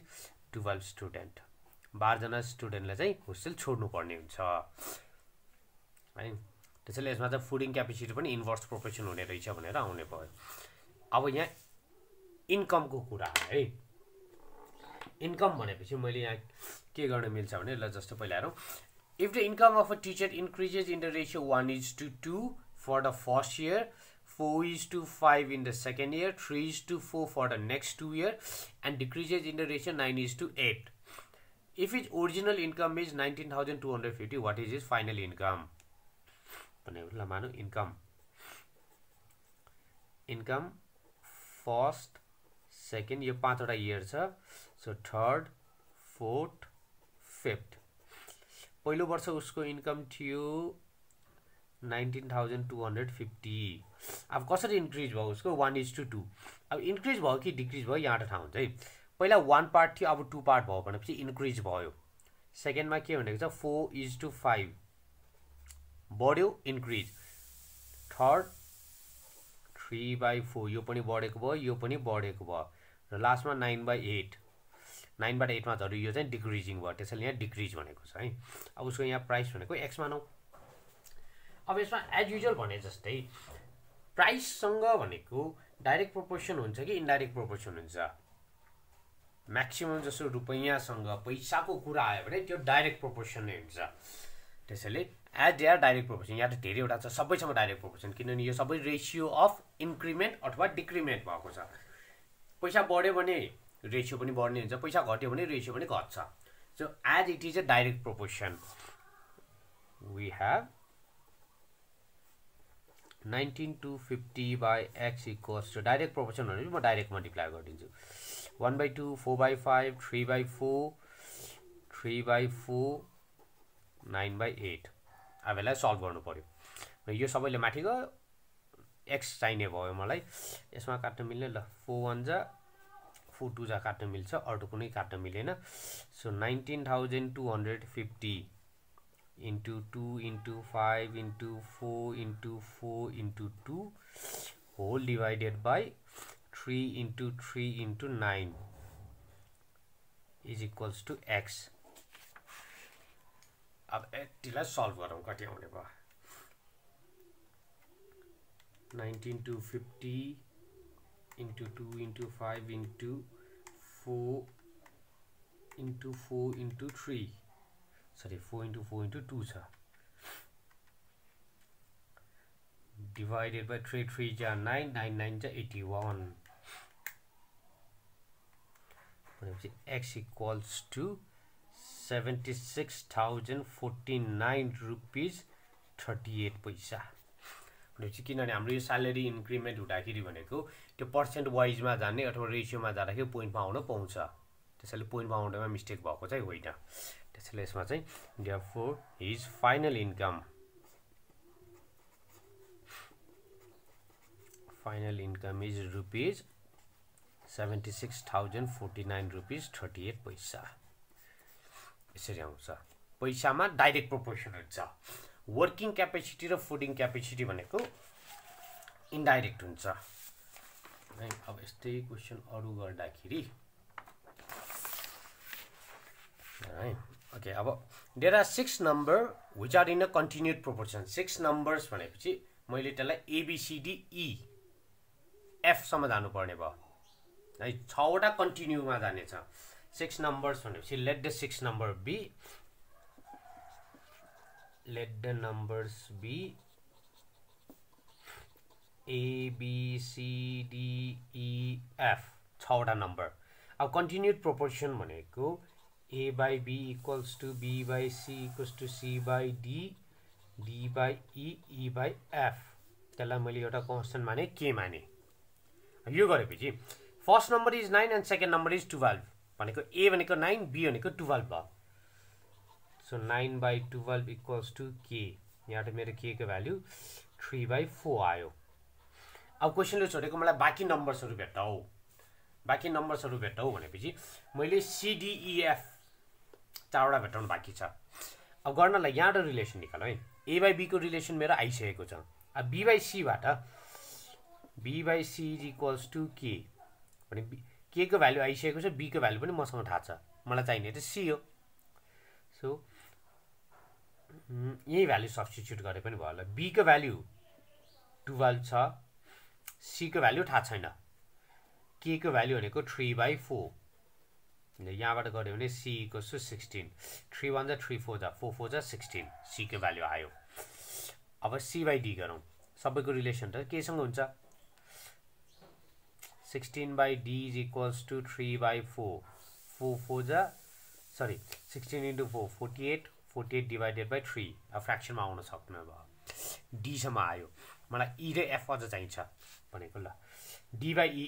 12 student. 12 जना स्टुडेन्टलाई चाहिँ होस्टेल छोड्नु पर्ने हुन्छ है। त्यसैले यसमा चाहिँ फुडिङ क्यापेसिटी पनि इन्भर्स प्रोपोर्सन हुने रहेछ भनेर आउने भयो। अब यहाँ इन्कमको कुरा है। इन्कम भनेपछि मैले यहाँ के गर्न मिल्छ भने ल जस्तो पहिला हेरौँ। If the income of a teacher increases in the ratio 1:2 for the first year, 4:5 in the second year, 3:4 for the next 2 years, and decreases in the ratio 9:8. If his original income is 19,250, what is his final income? मानो income first second यो 5 वटा year छ। So third fourth fifth. पहिलो वर्ष उसको income थियो 19,250। अब कसरी इन्क्रिज भयो उसको 1:2। अब इन्क्रिज भयो कि डिक्रिज भयो यहाँ थाहा हुन्छ है। पहिला 1 पार्ट थियो, अब 2 पार्ट भयो भनेपछि इन्क्रिज भयो। सेकेन्डमा के भनेको छ 4:5 बढ्यो इन्क्रिज। थर्ड 3/4 यो पनि बढेको भयो, यो पनि बढेको भयो। र लास्टमा 9/8, 9बाट 8मा झऱ्यो, यो चाहिँ डिक्रिजिङ भयो। त्यसैले यहाँ डिक्रिज भनेको छ है। अब उसको यहाँ प्राइस भनेको x मानौँ। अब यसमा एज युजुअल भने जस्तै प्राइससँग भनेको डाइरेक्ट प्रोपोर्सन हुन्छ कि इन्डाइरेक्ट प्रोपोर्सन हुन्छ। म्याक्सिमम जस्तो रुपैयाँसँग पैसाको कुरा आयो भने त्यो डाइरेक्ट प्रोपोर्सन नै हुन्छ। त्यसैले as they are direct proportion, यहाँ त धेरैवटा छ, सबैसँग डाइरेक्ट प्रोपोर्सन, किनभने यो सबै रेसियो अफ इन्क्रिमेन्ट अथवा डिक्रिमेन्ट भएको छ। पैसा बढ्यो भने रेसियो पनि बढ्ने हुन्छ, पैसा घट्यो भने रेसियो पनि घट्छ। So as it is a direct proportion we have 19,250/x equals to direct proportion भनेपछि म डाइरेक्ट मल्टिप्लाई गरिदिन्छु। 1/2 4/5 3/4 3/4 9/8। अब यसलाई सल्भ गर्नु पर्यो। र यो सबैले माथि गयो, x चाहिने भयो मलाई। यसमा काट्न मिल्ने ल 4 1 जा 4 2 जा काट्न मिल्छ, अरू कुनै काट्न मिलेन। So 19,250 into 2 into 5 into 4 into 4 into 2 whole divided by 3 into 3 into 9 is equals to x। अब यतिलाई सल्भ गरौँ कति आउने भयो। 19,250 into 2 into 5 into 4 into 4 into 3, sorry 4 into 4 into 2 छ, divided by 3 3 जा 9 9 9 जा 81 भनेपछि x equals to 76,049 rupees 38 पैसा भनेपछि किनभने हाम्रो यो स्यालेरी इन्क्रिमेन्ट हुँदाखेरि भनेको त्यो पर्सेन्ट वाइजमा जाने अथवा रेसियोमा जाँदाखेरि पोइन्टमा आउन पाउँछ त्यसैले पोइन्टमा आउनेमा मिस्टेक भएको चाहिँ होइन त्यसैले यसमा चाहिँ therefore his final income is rupees 76,049 rupees 38 पैसा यसरी आउँछ पैसामा डाइरेक्ट प्रोपोर्सन हुन्छ वर्किङ क्यापेसिटी र फुडिङ क्यापेसिटी भनेको इन्डाइरेक्ट हुन्छ है अब यस्तै क्वेसन अरु गर्दाखेरि है ओके अब there are 6 number which are in a continued proportion 6 numbers भनेपछि मैले त्यसलाई एबीसीडी ई एफ सम्म जानु पर्ने भयो है 6 वटा कन्टिन्युमा जानेछ 6 नम्बर्स भनेपछि let the 6 number be let the numbers be A, B, C, D, E, F 6 वटा नम्बर अब कन्टिन्युड प्रोपोर्सन भनेको A by B equals to B by C equals to C by D D by E, E by F त्यसलाई मैले एउटा constant माने के माने यो गरेपछि first number is 9 and second number is 12 भनेको A भनेको 9 B भनेको 12 भयो So 9 by 12 equals to k. यहाँ त मेरो k को भ्यालु 3 by 4 आयो अब क्वेसनले छोडेको मलाई बाँकी नम्बर्सहरु भेट्टाऊ भनेपछि मैले CDEF चारवटा भेट्टाउनु बाँकी छ अब गर्नलाई यहाँबाट रिलेसन निकाल है A by B को रिलेसन मेरो आइसकेको छ अब B by C बाट B by C is equals to k भने k को भ्यालु आइसकेको छ B को भ्यालु पनि मसँग थाहा छ मलाई चाहिने त C हो सो यही भ्यालु सब्स्टिट्युट गरे पनि भयो होला B को भ्यालु 12 छ C को भ्यालु थाहा छैन K को भ्यालु भनेको 3 by 4 यहाँबाट गऱ्यो भने C equals to 16 3 1 जा 3 4 जा 4 4 जा 16 C को भ्यालु आयो अब C by D गरौँ सबैको रिलेसन त केसँग हुन्छ 16 by D is equals to 3 by 4 4 4 जा sorry 16 into 4 48 48 divided by 3 अब फ्र्याक्सनमा आउन सक्नु भयो D सम्म आयो मलाई E र F अझ चाहिन्छ भनेको ल D by E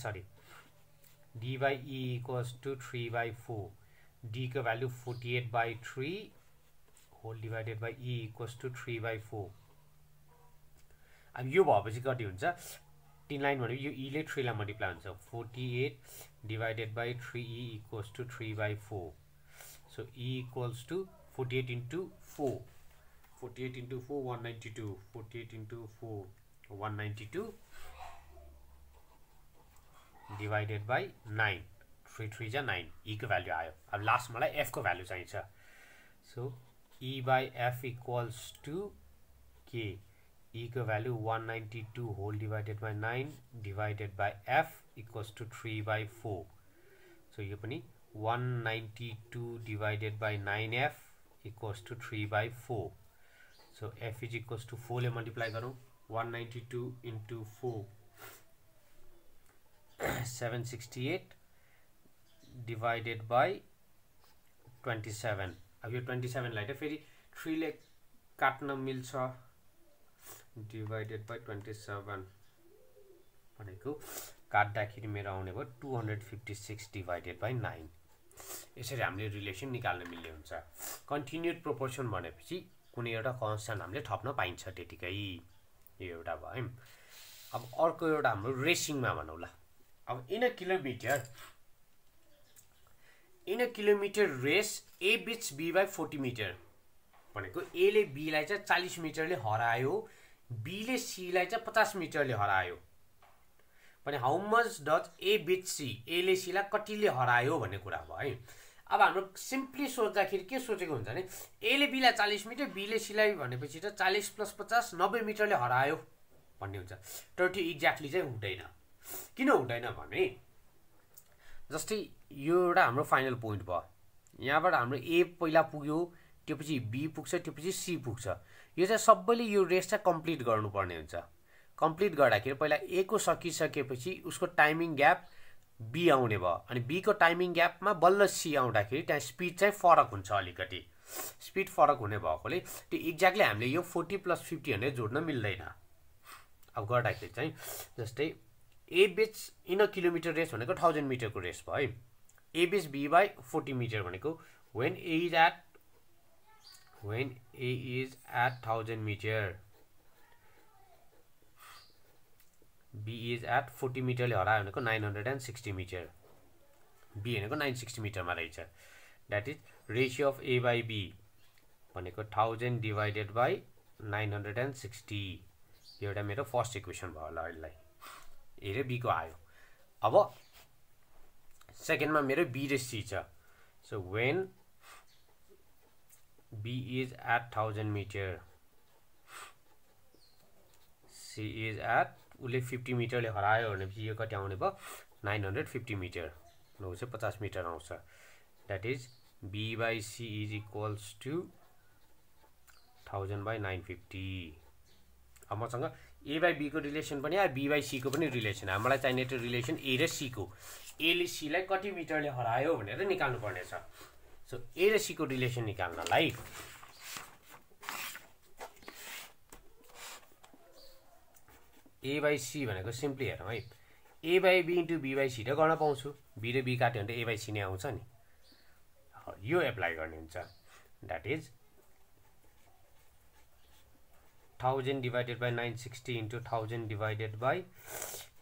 sorry D by E equals to 3 by 4 D को value 48 by 3 whole divided by E equals to 3 by 4 अब यो भएपछि कति हुन्छ 3 लाइन भने यो E ले 3 लाई मल्टिप्लाई हुन्छ 48 divided by 3E equals to 3 by 4 so E equals to 48 into 4 48 into 4 192 48 into 4 192 divided by 9 3 3 जा 9 E को भ्यालु आयो अब लास्ट मलाई F को भ्यालु चाहिन्छ so E by F equals to K E को value 192 whole divided by 9 divided by F equals to 3 by 4 so यो पनि 192 divided by 9F equals to 3 by 4 so F is equals to 4 ले multiply गरौँ 192 into 4 768 divided by 27 अब यो 27 लाई त फेरि 3 ले काट्न मिल्छ divided by 27 भनेको काट्दाखेरि मेरो आउने भयो 256 divided by 9 यसरी हामीले रिलेसन निकाल्न मिल्ने हुन्छ कन्टिन्युड प्रोपोर्सन भनेपछि कुनै एउटा कन्स्टेन्ट हामीले थप्न पाइन्छ त्यतिकै यो एउटा भयो अब अर्को एउटा हाम्रो रेसिङमा भनौँ ल अब in a kilometre race A beats B by 40 metre भनेको A ले B लाई चाहिँ 40 मिटरले हरायो B ले C लाई चाहिँ 50 मिटरले हरायो भने how much does A beat C A ले C लाई कतिले हरायो भन्ने कुरा भयो है अब हाम्रो सिम्पली सोच्दाखेरि के सोचेको हुन्छ भने A ले B लाई 40 मिटर B ले C लाई भनेपछि त 40 + 50 90 मिटरले हरायो भन्ने हुन्छ तर त्यो एक्ज्याक्टली चाहिँ हुँदैन किन हुँदैन भने जस्तै यो एउटा हाम्रो फाइनल पोइन्ट भयो यहाँबाट हाम्रो A पहिला पुग्यो त्यसपछि B पुग्छ त्यसपछि C पुग्छ यो चाहिँ सबैले यो रेस चाहिँ कम्प्लिट गर्नुपर्ने हुन्छ कम्प्लिट गर्दाखेरि पहिला A को सकिसकेपछि उसको टाइमिङ ग्याप B आउने भयो अनि B को टाइमिङ ग्यापमा बल्ल C आउँदाखेरि त्यहाँ स्पिड चाहिँ फरक हुन्छ अलिकति स्पिड फरक हुने भएकोले त्यो एक्ज्याक्टली हामीले यो 40 + 50 भनेर जोड्न मिल्दैन। अब गर्दाखेरि चाहिँ जस्तै ए बिच इन अ किलोमिटर रेस भनेको 1000 मिटरको रेस भयो है। ए बिच बी बाई 40 मिटर भनेको when A is at 1000 meter, B is at 40 मिटरले हरायो भनेको 960 मिटर, B भनेको 960 मिटरमा रहेछ। That is ratio of A by B भनेको 1000 डिभाइडेड बाई 960। यो एउटा मेरो फर्स्ट इक्वेसन भयो होला यसलाई। ए र B को आयो। अब सेकेन्डमा मेरो B र C छ। So when B is at 1000 meter, C is at उसले 50 मिटरले हरायो भनेपछि यो कति आउने भयो 950 मिटर, 950 मिटर आउँछ। That is B by C is equals to 1000 by 950। अब मसँग A बाई B को रिलेसन पनि आयो, B बाई C को पनि रिलेसन आयो। मलाई चाहिने त्यो रिलेसन A र C को, A ले C लाई कति मिटरले हरायो भनेर निकाल्नु पर्नेछ। सो A र C को रिलेसन निकाल्नलाई A बाई C भनेको सिम्पली हेरौँ है, A by B into B by C र गर्न पाउँछु। B र B काट्यो भने त A बाई C नै आउँछ नि। यो एप्लाई गर्ने हुन्छ। That is 1000 divided by 960 into 1000 divided by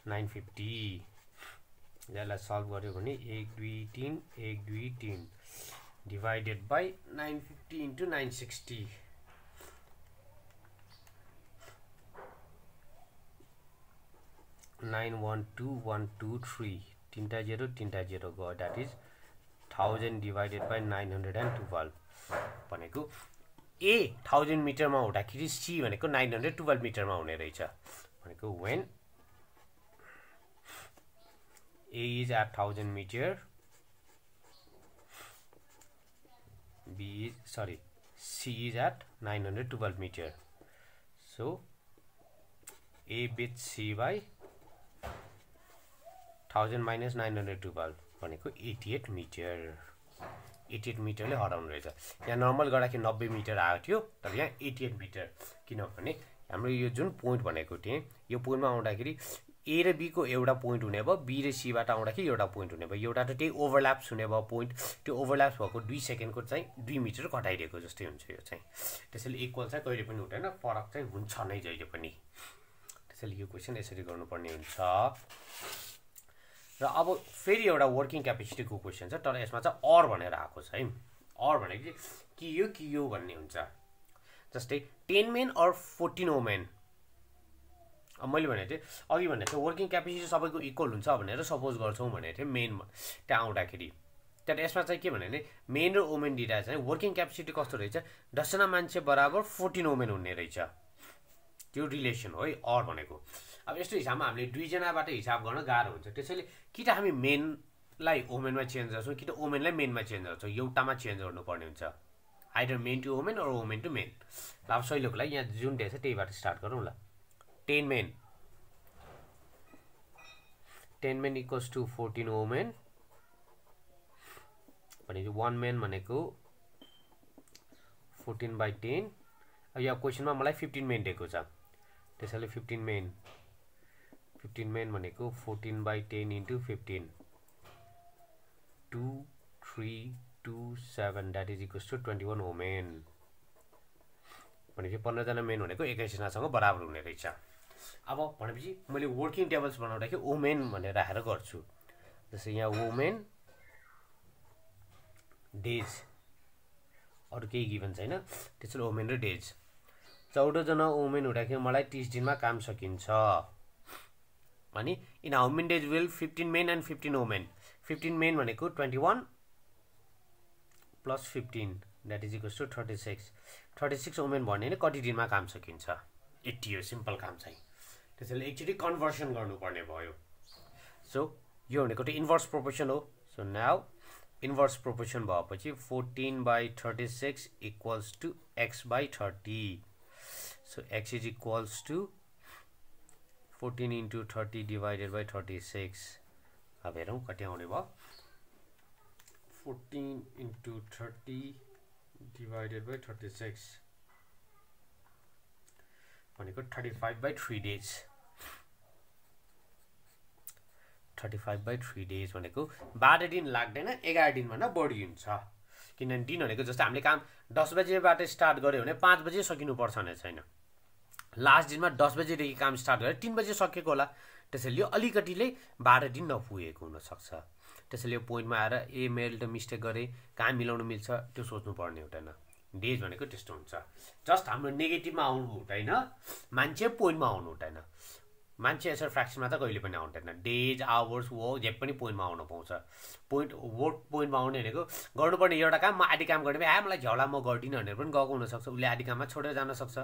950। यसलाई सल्भ गर्यो भने 1 2 3 1 2 3 डिभाइडेड बाई 950 इन्टु 960। 912123 तीनटा 0 तीनटा 0 गयो। द्याट इज 1000 डिभाइडेड बाई 912 भनेको A 1000 मिटरमा हुँदाखेरि C भनेको 912 मिटरमा हुने रहेछ। भनेको when A is at 1000 meter, C is at 912 meter. So A beats C by 1000 minus 912 भनेको 88 मिटर। 88 मिटरले हराउनु रहेछ। यहाँ नर्मल गर्दाखेरि 90 मिटर आएको थियो, तर यहाँ 88 मिटर, किनभने हाम्रो यो जुन पोइन्ट भनेको थिएँ यो पोइन्टमा आउँदाखेरि A र B को एउटा पोइन्ट हुने भयो, B र C बाट आउँदाखेरि एउटा पोइन्ट हुने भयो। एउटा त त्यही ओभरल्याप्स हुने भयो पोइन्ट, त्यो ओभरल्याप्स भएको 2 सेकेन्डको चाहिँ 2 मिटर घटाइदिएको जस्तै हुन्छ यो चाहिँ। त्यसैले इक्वल चाहिँ कहिले पनि हुँदैन, फरक चाहिँ हुन्छ नै जहिले पनि। त्यसैले यो क्वेसन यसरी गर्नुपर्ने हुन्छ। र अब फेरि एउटा वर्किङ क्यापेसिटीको क्वेसन छ, तर यसमा चाहिँ अर भनेर आएको छ है। अर भनेको चाहिँ कि यो भन्ने हुन्छ। जस्तै 10 मेन अर 14 वुमेन। अब मैले भनेको थिएँ अघि भनेको थिएँ वर्किङ क्यापेसिटी सबैको इक्वल हुन्छ भनेर सपोज गर्छौँ भनेको थिएँ मेन त्यहाँ आउँदाखेरि। तर यसमा चाहिँ के भने मेन र वुमेन दिँदा चाहिँ वर्किङ क्यापेसिटी कस्तो रहेछ, 10 जना मान्छे बराबर 14 वुमेन हुने रहेछ। त्यो रिलेसन हो है अर भनेको। अब यस्तो हिसाबमा हामीले 2 जनाबाट हिसाब गर्न गाह्रो हुन्छ। त्यसैले कि त हामी मेनलाई वुमेनमा चेन्ज गर्छौँ कि त वुमेनलाई मेनमा चेन्ज गर्छौँ, एउटामा चेन्ज गर्नुपर्ने हुन्छ। Either men to women or women to men. ल अब सहिलोको लागि यहाँ जुन दिएछ त्यहीबाट स्टार्ट गरौँ ल। 10 मेन इक्वल्स टु 14 वुमेन भनेको 1 मेन भनेको 14 बाई 10। अब यहाँ क्वेसनमा मलाई 15 मेन दिएको छ, त्यसैले 15 मेन भनेको 14 by 10 into 15 2 3 2 7 that is equals to 21 वुमेन। भनेपछि 15 जना मेन भनेको 21 जनासँग बराबर हुने रहेछ। अब भनेपछि मैले वर्किङ टेबल्स बनाउँदाखेरि वुमेन भनेर राखेर गर्छु। जस्तै यहाँ वुमेन डेज, अरू केही गिभन छैन, त्यसैले वुमेन र डेज। 14 जना वुमेन हुँदाखेरि मलाई 30 दिनमा काम सकिन्छ। अनि in how many days will 15 men and 15 women. 15 men भनेको 21 plus 15 that is equals to 36। 36 women भन्यो भने कति दिनमा काम सकिन्छ, 80 हो सिम्पल काम चाहिँ। त्यसैले एकचोटि कन्भर्सन गर्नुपर्ने भयो। सो यो भनेको त इन्भर्स प्रोपोर्सन हो। सो नाउ इन्भर्स प्रोपोर्सन भएपछि 14 by 36 equals to x by 30। So x is equals to 14 into 30 divided by 36। अब हेरौँ कति आउने भयो। 14 इन्टु 30 divided by 36 भनेको 35/3 days 35/3 days भनेको 12 दिन लाग्दैन 11 दिन भन्दा बढी हुन्छ किनभने दिन भनेको जस्तो हामीले काम 10 बजेबाट स्टार्ट गर्यो भने 5 बजे सकिनु पर्छ भने छैन लास्ट दिनमा 10 बजेदेखि काम स्टार्ट गरेर 3 बजे सकेको होला त्यसैले अलिकतिले 12 दिन नपुगेको हुन सक्छ त्यसैले यो पोइन्टमा आएर ए मैले त मिस्टेक गरे कहाँ मिलाउन मिल्छ त्यो सोच्नु पर्ने हुँदैन डेज भनेको त्यस्तो हुन्छ जस्ट हाम्रो नेगेटिभमा आउनु हुँदैन मान्छे पोइन्टमा आउनु हुँदैन मान्छे यसरी फ्र्याक्सनमा त कहिले पनि आउँदैन डेज आवर्स वर्क जे पनि पोइन्टमा आउन पाउँछ पोइन्ट वर्क पोइन्टमा आउने भनेको गर्नुपर्ने एउटा काम म आधी काम गर्ने मलाई झ्याउला म गर्दिनँ भनेर पनि गएको हुनसक्छ उसले आधी काममा छोडेर जान सक्छ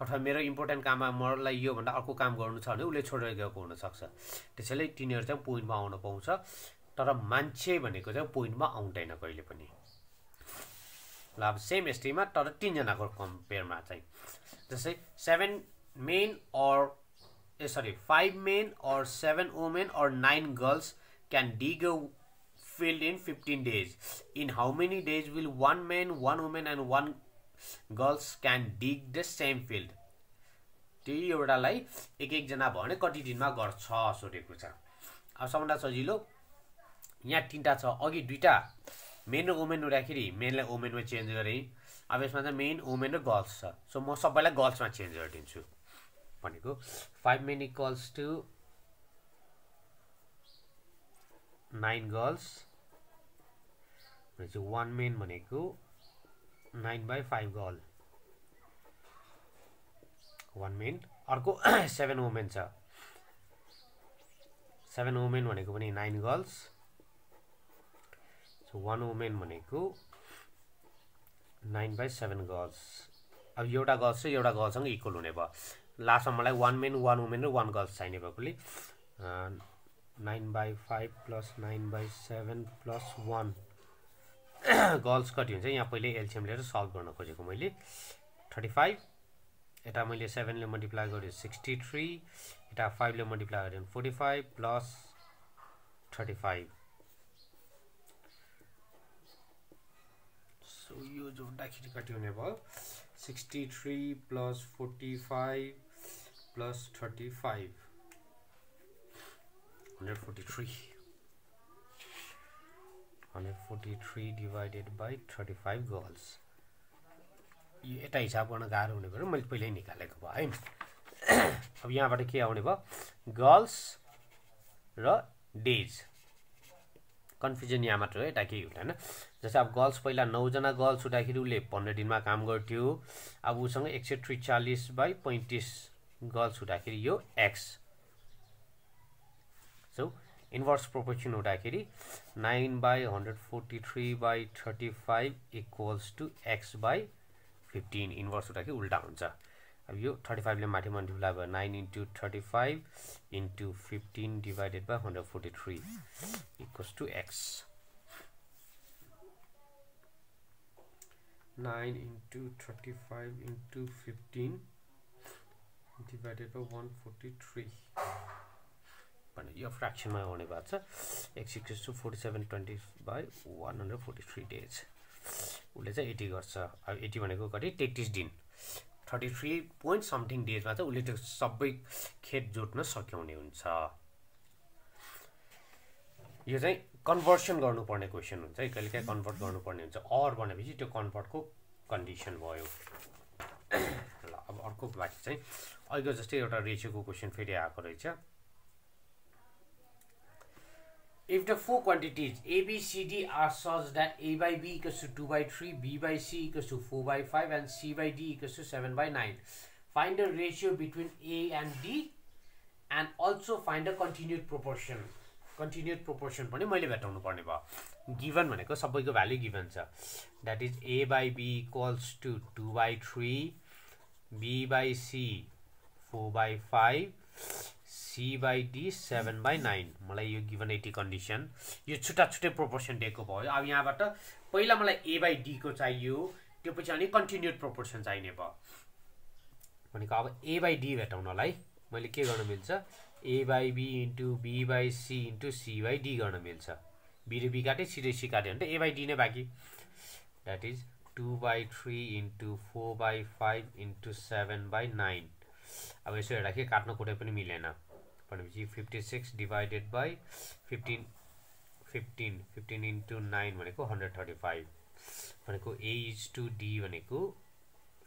अथवा मेरो इम्पोर्टेन्ट काममा मलाई यो भन्दा अर्को काम गर्नु छ भने उसले छोडेर गएको हुनसक्छ त्यसैले तिनीहरू चाहिँ पोइन्टमा आउन पाउँछ तर मान्छे भनेको चाहिँ पोइन्टमा आउँदैन कहिले पनि ल अब सेम एसटीमा तर 3 जनाको कम्पेयरमा चाहिँ जस्तै 7 men or 5 men or 7 women or 9 girls can dig a field in 15 days. In how many days will 1 man, 1 woman and 1 girls can dig the same field? त्यही एउटालाई एक जना भयो भने कति दिनमा गर्छ सोधेको छ अब सबभन्दा सजिलो यहाँ तीनटा छ अघि दुईटा मेन र वुमेन हुँदाखेरि मेनलाई वुमेनमा चेन्ज गरेँ अब यसमा चाहिँ मेन वुमेन र गर्ल्स छ सो म सबैलाई गर्ल्समा चेन्ज गरिदिन्छु भनेको 5 men equals to 9 girls भनेपछि 1 man भनेको 9/5 गर्ल 1 man अर्को 7 women छ 7 women भनेको पनि 9 girls so 1 woman भनेको 9/7 girls अब एउटा गर्ल्स र एउटा गर्लसँग इक्वल हुने भयो लास्टमा मलाई 1 man 1 woman र 1 गर्ल्स चाहिने भएकोले 9/5 plus 9/7 plus 1 गर्ल्स कति हुन्छ यहाँ पहिले एलसीएम लिएर सल्भ गर्न खोजेको मैले 35 यता मैले 7 ले मल्टिप्लाई गरे 63 यता 5 ले मल्टिप्लाई गरे 45 प्लस 35 सो यो जोड्दाखेरि कति हुने भयो 63 plus 45 plus 35 143 divided by 35 girls यो यता हिसाब गर्न गाह्रो हुने भएर मैले पहिल्यै निकालेको भयो है अब यहाँबाट के आउने भयो गर्ल्स र डेज कन्फ्युजन यहाँ मात्र हो यता केही हुँदैन जस्तै अब गर्ल्स पहिला 9 जना गर्ल्स हुँदाखेरि उसले 15 दिनमा काम गर्थ्यो अब उसँग 143/35 गर्ल्स हुँदाखेरि यो x सो इन्भर्स प्रोपोर्सन हुँदाखेरि 9/143/35 इक्वल्स टु x/15 इन्भर्स हुँदाखेरि उल्टा हुन्छ अब यो 35 ले माथि मल्टिप्लाई भयो 9 * 35 * 15 divided by 143 equals to x 9 * 35 * 15 divided by 143 भने यो फ्र्याक्सनमा आउने भएको छ x = 4720/143 डेज उसले चाहिँ 80 गर्छ अब 80 भनेको कति 33 दिन 33 point something डेजमा चाहिँ उसले त्यो सबै खेत जोड्न सक्ने हुन्छ यो चाहिँ कन्भर्सन गर्नुपर्ने क्वेशन हुन्छ है कहिलेकाहीँ कन्भर्ट गर्नुपर्ने हुन्छ अर भनेपछि त्यो कन्भर्टको कन्डिसन भयो ल अब अर्को बाँकी चाहिँ अहिले जस्तै एउटा रेशियोको क्वेशन फेरि आएको रहेछ If the four quantities A, B, C, D are such that A by B equals to 2/3, B by C equals to 4/5 and C by D equals to 7/9, find the ratio between A and D and also find the continued proportion. Continued proportion पनि मैले भेटाउनु पर्ने भयो given भनेको सबैको value given छ that is A by B equals to 2/3, B by C 4/5, C by D 7/9 मलाई यो given 80 condition यो छुट्टा छुट्टै प्रोपोर्सन दिएको भयो अब यहाँबाट पहिला मलाई A by D को चाहियो त्यो पछि अनि कन्टिन्युड प्रोपोर्सन चाहिने भयो भनेको अब A by D भेटाउनलाई मैले के गर्न मिल्छ A by B into B by C into C by D गर्न मिल्छ B र B काटे C र C काट्यो भने त A by D नै बाँकी that is 2/3 into 4/5 into 7/9 अब यसो हेर्दा के काट्न कुनै पनि मिलेन भनेपछि 56 divided by 15 into 9 भनेको 135 भनेको A is to D भनेको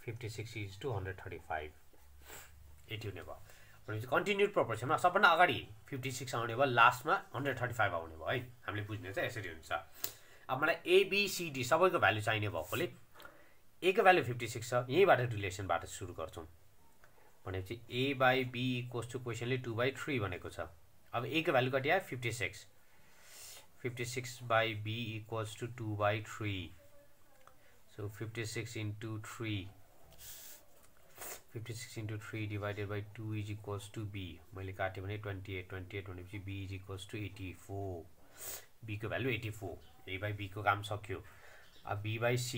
56 is to 135 यति हुने भयो भनेपछि कन्टिन्युड प्रोपोर्सनमा सबभन्दा अगाडि 56 आउने भयो लास्टमा 135 आउने भयो है हामीले बुझ्ने चाहिँ यसरी हुन्छ अब मलाई ABCD सबैको भ्यालु चाहिने भएकोले A को भ्यालु 56 छ यहीबाट रिलेसनबाट सुरु गर्छौं भनेपछि A/B इक्वल्स टु क्वेशनले 2/3 भनेको छ अब A को भ्यालु कति आयो 56 56/B equals to 2/3 so 56 into 3 divided by 2 is equals to B मैले काटे भने 28 भनेपछि B is equals to 84 B को भ्यालु 84 A/B को काम सक्यो अब B/C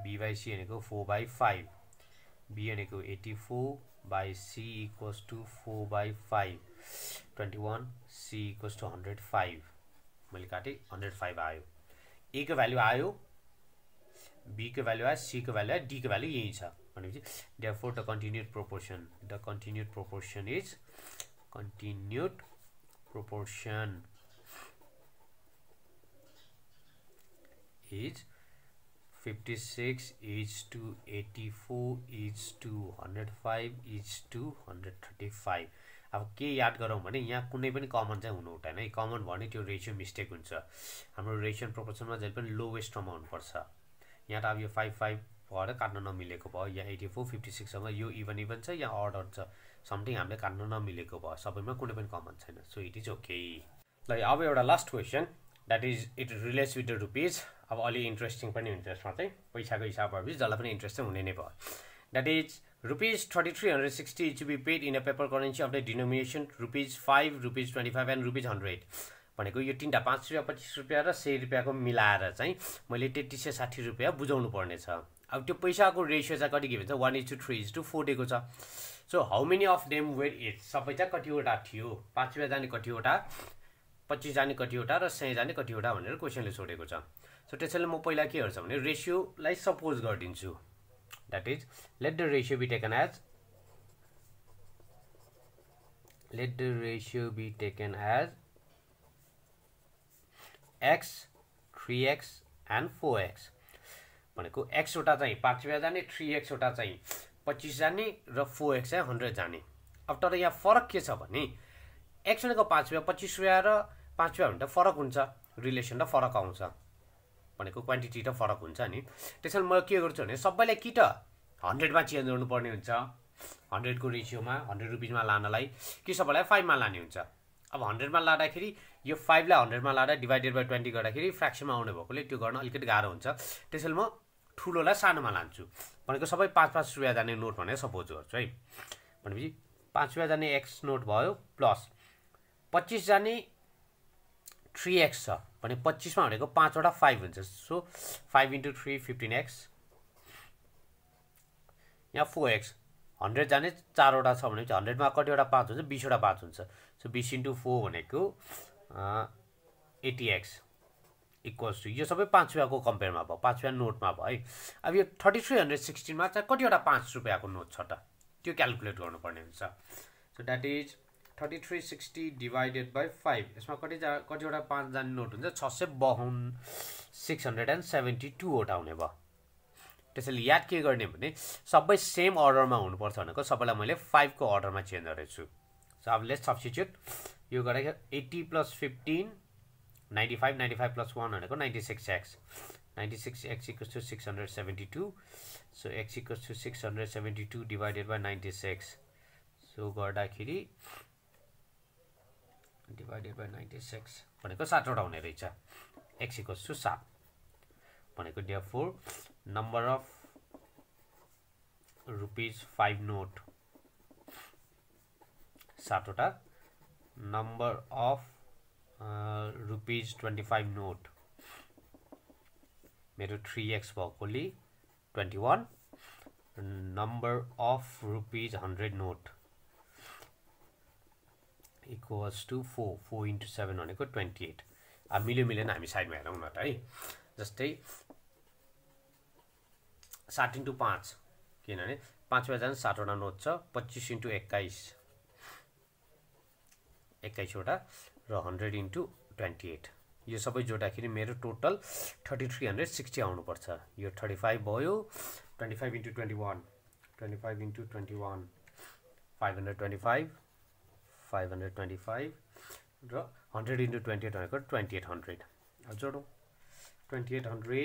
भनेको 4/5 B भनेको 84/C equals to 4/5 21 C equals to 105 मैले काटे 105 आयो A को भ्यालु आयो B को भ्यालु आयो C को भ्यालु आयो D को भ्यालु यही छ भनेपछि therefore the continued proportion is continued proportion is 56 is to 84 is to 105 is to 135 अब के याद गरौँ भने यहाँ कुनै पनि कमन चाहिँ हुनु हुँदैन है कमन भने त्यो रेशियो मिस्टेक हुन्छ हाम्रो रेशियो प्रोपोर्सनमा जहिले पनि लोवेस्टमा हुनुपर्छ यहाँ त अब यो 5 भएर काट्न नमिलेको भयो यहाँ 84 56 सँग यो इभन छ यहाँ अर्डर छ समथिङ हामीले काट्न नमिलेको भयो सबैमा कुनै पनि कमन छैन सो इट इज ओके ल अब एउटा last question that is it relates with the rupees अब अलि इन्ट्रेस्टिङ पनि हुन्छ यसमा चाहिँ पैसाको हिसाब भएपछि जसलाई पनि इन्ट्रेस्ट चाहिँ हुने नै भयो that is Rupees 3360 to be paid in a paper currency of the denomination rupees 5, rupees 25 and rupees 100 भनेको यो तीनटा 5 रुपैयाँ 25 रुपैयाँ र 100 रुपैयाँको मिलाएर चाहिँ मैले 3360 रुपैयाँ बुझाउनु पर्ने छ अब त्यो पैसाको रेशियो चाहिँ कति के भन्छ 1:3:4 दिएको छ so how many of them were it सबै चाहिँ कतिवटा थियो 5 रुपैयाँ जाने कतिवटा 25 जाने कतिवटा र 100 जाने कतिवटा भनेर क्वेशनले सोधेको छ सो त्यसैले म पहिला के गर्छु भने रेशियोलाई suppose गर्दिन्छु that is let the ratio be taken as x 3x and 4x भनेको x वटा चाहिँ 5 रुपैयाँ जाने 3x वटा चाहिँ 25 जाने र 4x चाहिँ 100 जाने अब तर यहाँ फरक के छ भने x भनेको 5 रुपैयाँ 25 रुपैयाँ र 5 रुपैयाँ भन्दा फरक हुन्छ रिलेसन र फरक आउँछ भनेको क्वान्टिटी र फरक हुन्छ नि त्यसैले म के गर्छु भने सबैलाई कि त 100 मा चेन्ज गर्नुपर्ने हुन्छ 100 को रेशियोमा 100 रुपैयाँ मा लानलाई कि सबैलाई 5 मा लाने हुन्छ अब 100 मा लाँदाखेरि यो 5 लाई 100 मा लाँदा डिवाइडेड बाइ 20 गर्दाखेरि फ्र्याक्सनमा आउने भएकोले त्यो गर्न अलिकति गाह्रो हुन्छ त्यसैले म ठुलोलाई सानोमा लान्छु भनेको सबै 5-5 रुपैयाँ जाने नोट भनेर सपोज गर्छु है भनेपछि 5 रुपैयाँ जाने x नोट भयो प्लस 25 जाने 3x छ भने 25 मा भनेको 5 वटा 5 हुन्छ सो 5 * 3 15x यहाँ 4x 100 जाने 4 वटा छ भने 100 मा कतिवटा 5 हुन्छ 20 वटा 5 हुन्छ सो 20 * 4 भनेको 80x इक्वल्स टु यो सबै 5 रुपैयाँको कम्पेयरमा भयो 5 रुपैयाँ नोटमा भयो है अब यो 3316 मा चाहिँ कतिवटा 5 रुपैयाँको नोट छ त त्यो क्याल्कुलेट गर्नुपर्ने हुन्छ so that is 3360 divided by 5 यसमा कतिवटा 5 जाने नोट हुन्छ 672 वटा हुने भयो त्यसैले याद के गर्ने भने सबै सेम अर्डरमा हुनुपर्छ भनेको सबैलाई मैले 5 को अर्डरमा चेन्ज गरेछु सो अब लेट्स सब्स्टिट्युट यो गरेको 80 + 15 95 95 + 1 भनेको 96x 96x = 672 so x = 672 divided by 96 so गर्दाखेरि डिवाइडेड बाइ 96 भनेको 7 वटा हुने रहेछ x = 7 भनेको therefore number of rupees 5 note 7 वटा number of rupees 25 note मेरो 3x भएकोले 21 number of rupees 100 note equals to 4 * 7 भनेको 28 अब मिल्यो मिलेन हामी साइडमा हेरौँ न त है जस्तै 7 × 5 किनभने 5 मा जान 7 वटा नोट छ 25 × 21 वटा र 100 × 28 यो सबै जोड्दाखेरि मेरो टोटल 3360 आउनु पर्छ यो 35 भयो 25 × 21 25 × 21 525 525 र 100 × 28 भनेको 2800 अब जोडौँ 2800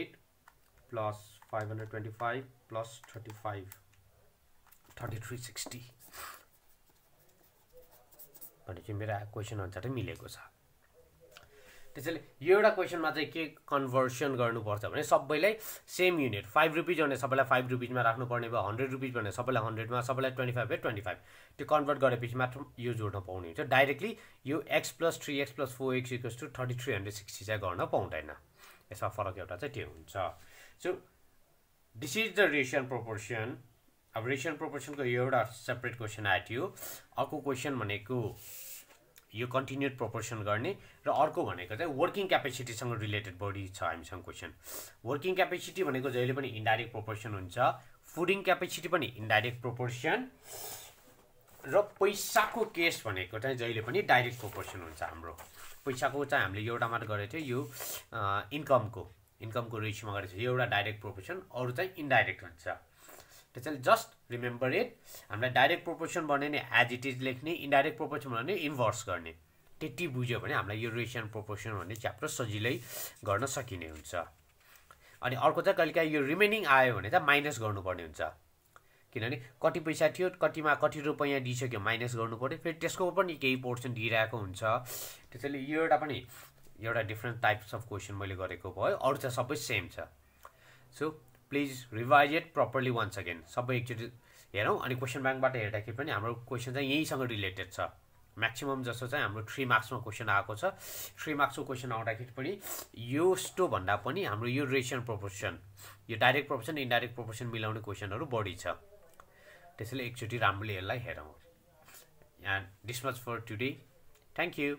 प्लस 525 प्लस 35 3360 भनेपछि मेरो क्वेसन अनुसार मिलेको छ त्यसैले यो एउटा क्वेसनमा चाहिँ के कन्भर्सन गर्नुपर्छ भने सबैलाई सेम युनिट 5 रुपीज भने सबैलाई 5 रुपीजमा राख्नुपर्ने भयो 100 रुपीज भने सबैलाई 100 मा सबैलाई 25 बाइ 25 त्यो कन्भर्ट गरेपछि मात्र यो जोड्न पाउने हुन्छ डाइरेक्टली यो x + 3x + 4x = 3360 चाहिँ गर्न पाउँदैन यसमा फरक एउटा चाहिँ त्यो हुन्छ so this is the ratio and proportion अब रेशियो एन्ड प्रोपोर्सनको एउटा सेपरेट क्वेसन आयो अर्को क्वेसन भनेको यो कन्टिन्युड प्रोपोर्सन गर्ने र अर्को भनेको चाहिँ वर्किङ क्यापेसिटीसँग रिलेटेड बढी छ हामीसँग क्वेसन वर्किङ क्यापेसिटी भनेको जहिले पनि इन्डाइरेक्ट प्रोपोर्सन हुन्छ फुडिङ क्यापेसिटी पनि इन्डाइरेक्ट प्रोपोर्सन र पैसाको केस भनेको चाहिँ जहिले पनि डाइरेक्ट प्रोपोर्सन हुन्छ हाम्रो पैसाको चाहिँ हामीले एउटा मात्र गरेको थियो यो इन्कमको रेसियोमा गरेको थियो यो एउटा डाइरेक्ट प्रोपोर्सन अरू चाहिँ इन्डाइरेक्ट हुन्छ त्यसैले जस्ट रिमेम्बर इट हामीलाई डाइरेक्ट प्रोपोर्सन भने नि एज इट इज लेख्ने इन्डाइरेक्ट प्रोपोर्सन भने इन्भर्स गर्ने त्यति बुझ्यो भने हामीलाई यो रेशियो एन्ड प्रोपोर्सन भन्ने च्याप्टर सजिलै गर्न सकिने हुन्छ अनि अर्को चाहिँ कहिलेकाहीँ यो रिमेनिङ आयो भने चाहिँ माइनस गर्नुपर्ने हुन्छ किनभने कति पैसा थियो कतिमा कति रुपैयाँ दिइसक्यो माइनस गर्नु पर्यो फेरि त्यसको पनि केही पोर्सन दिइरहेको हुन्छ त्यसैले यो एउटा पनि एउटा डिफ्रेन्ट टाइप्स अफ क्वेसन मैले गरेको भयो अरू चाहिँ सबै सेम छ so please revise it properly once again सबै एकचोटि हेरौँ अनि क्वेसन ब्याङ्कबाट हेर्दाखेरि पनि हाम्रो क्वेसन चाहिँ यहीसँग रिलेटेड छ म्याक्सिमम जस्तो चाहिँ हाम्रो 3 मार्क्समा क्वेसन आएको छ 3 मार्क्सको क्वेसन आउँदाखेरि पनि यस्तो भन्दा पनि हाम्रो यो रेशियो एन्ड प्रोपोर्सन यो डाइरेक्ट प्रोपोर्सन इन्डाइरेक्ट प्रोपोर्सन मिलाउने क्वेसनहरू बढी छ त्यसैले एकचोटि राम्ररी यसलाई हेरौँ and this much for today thank you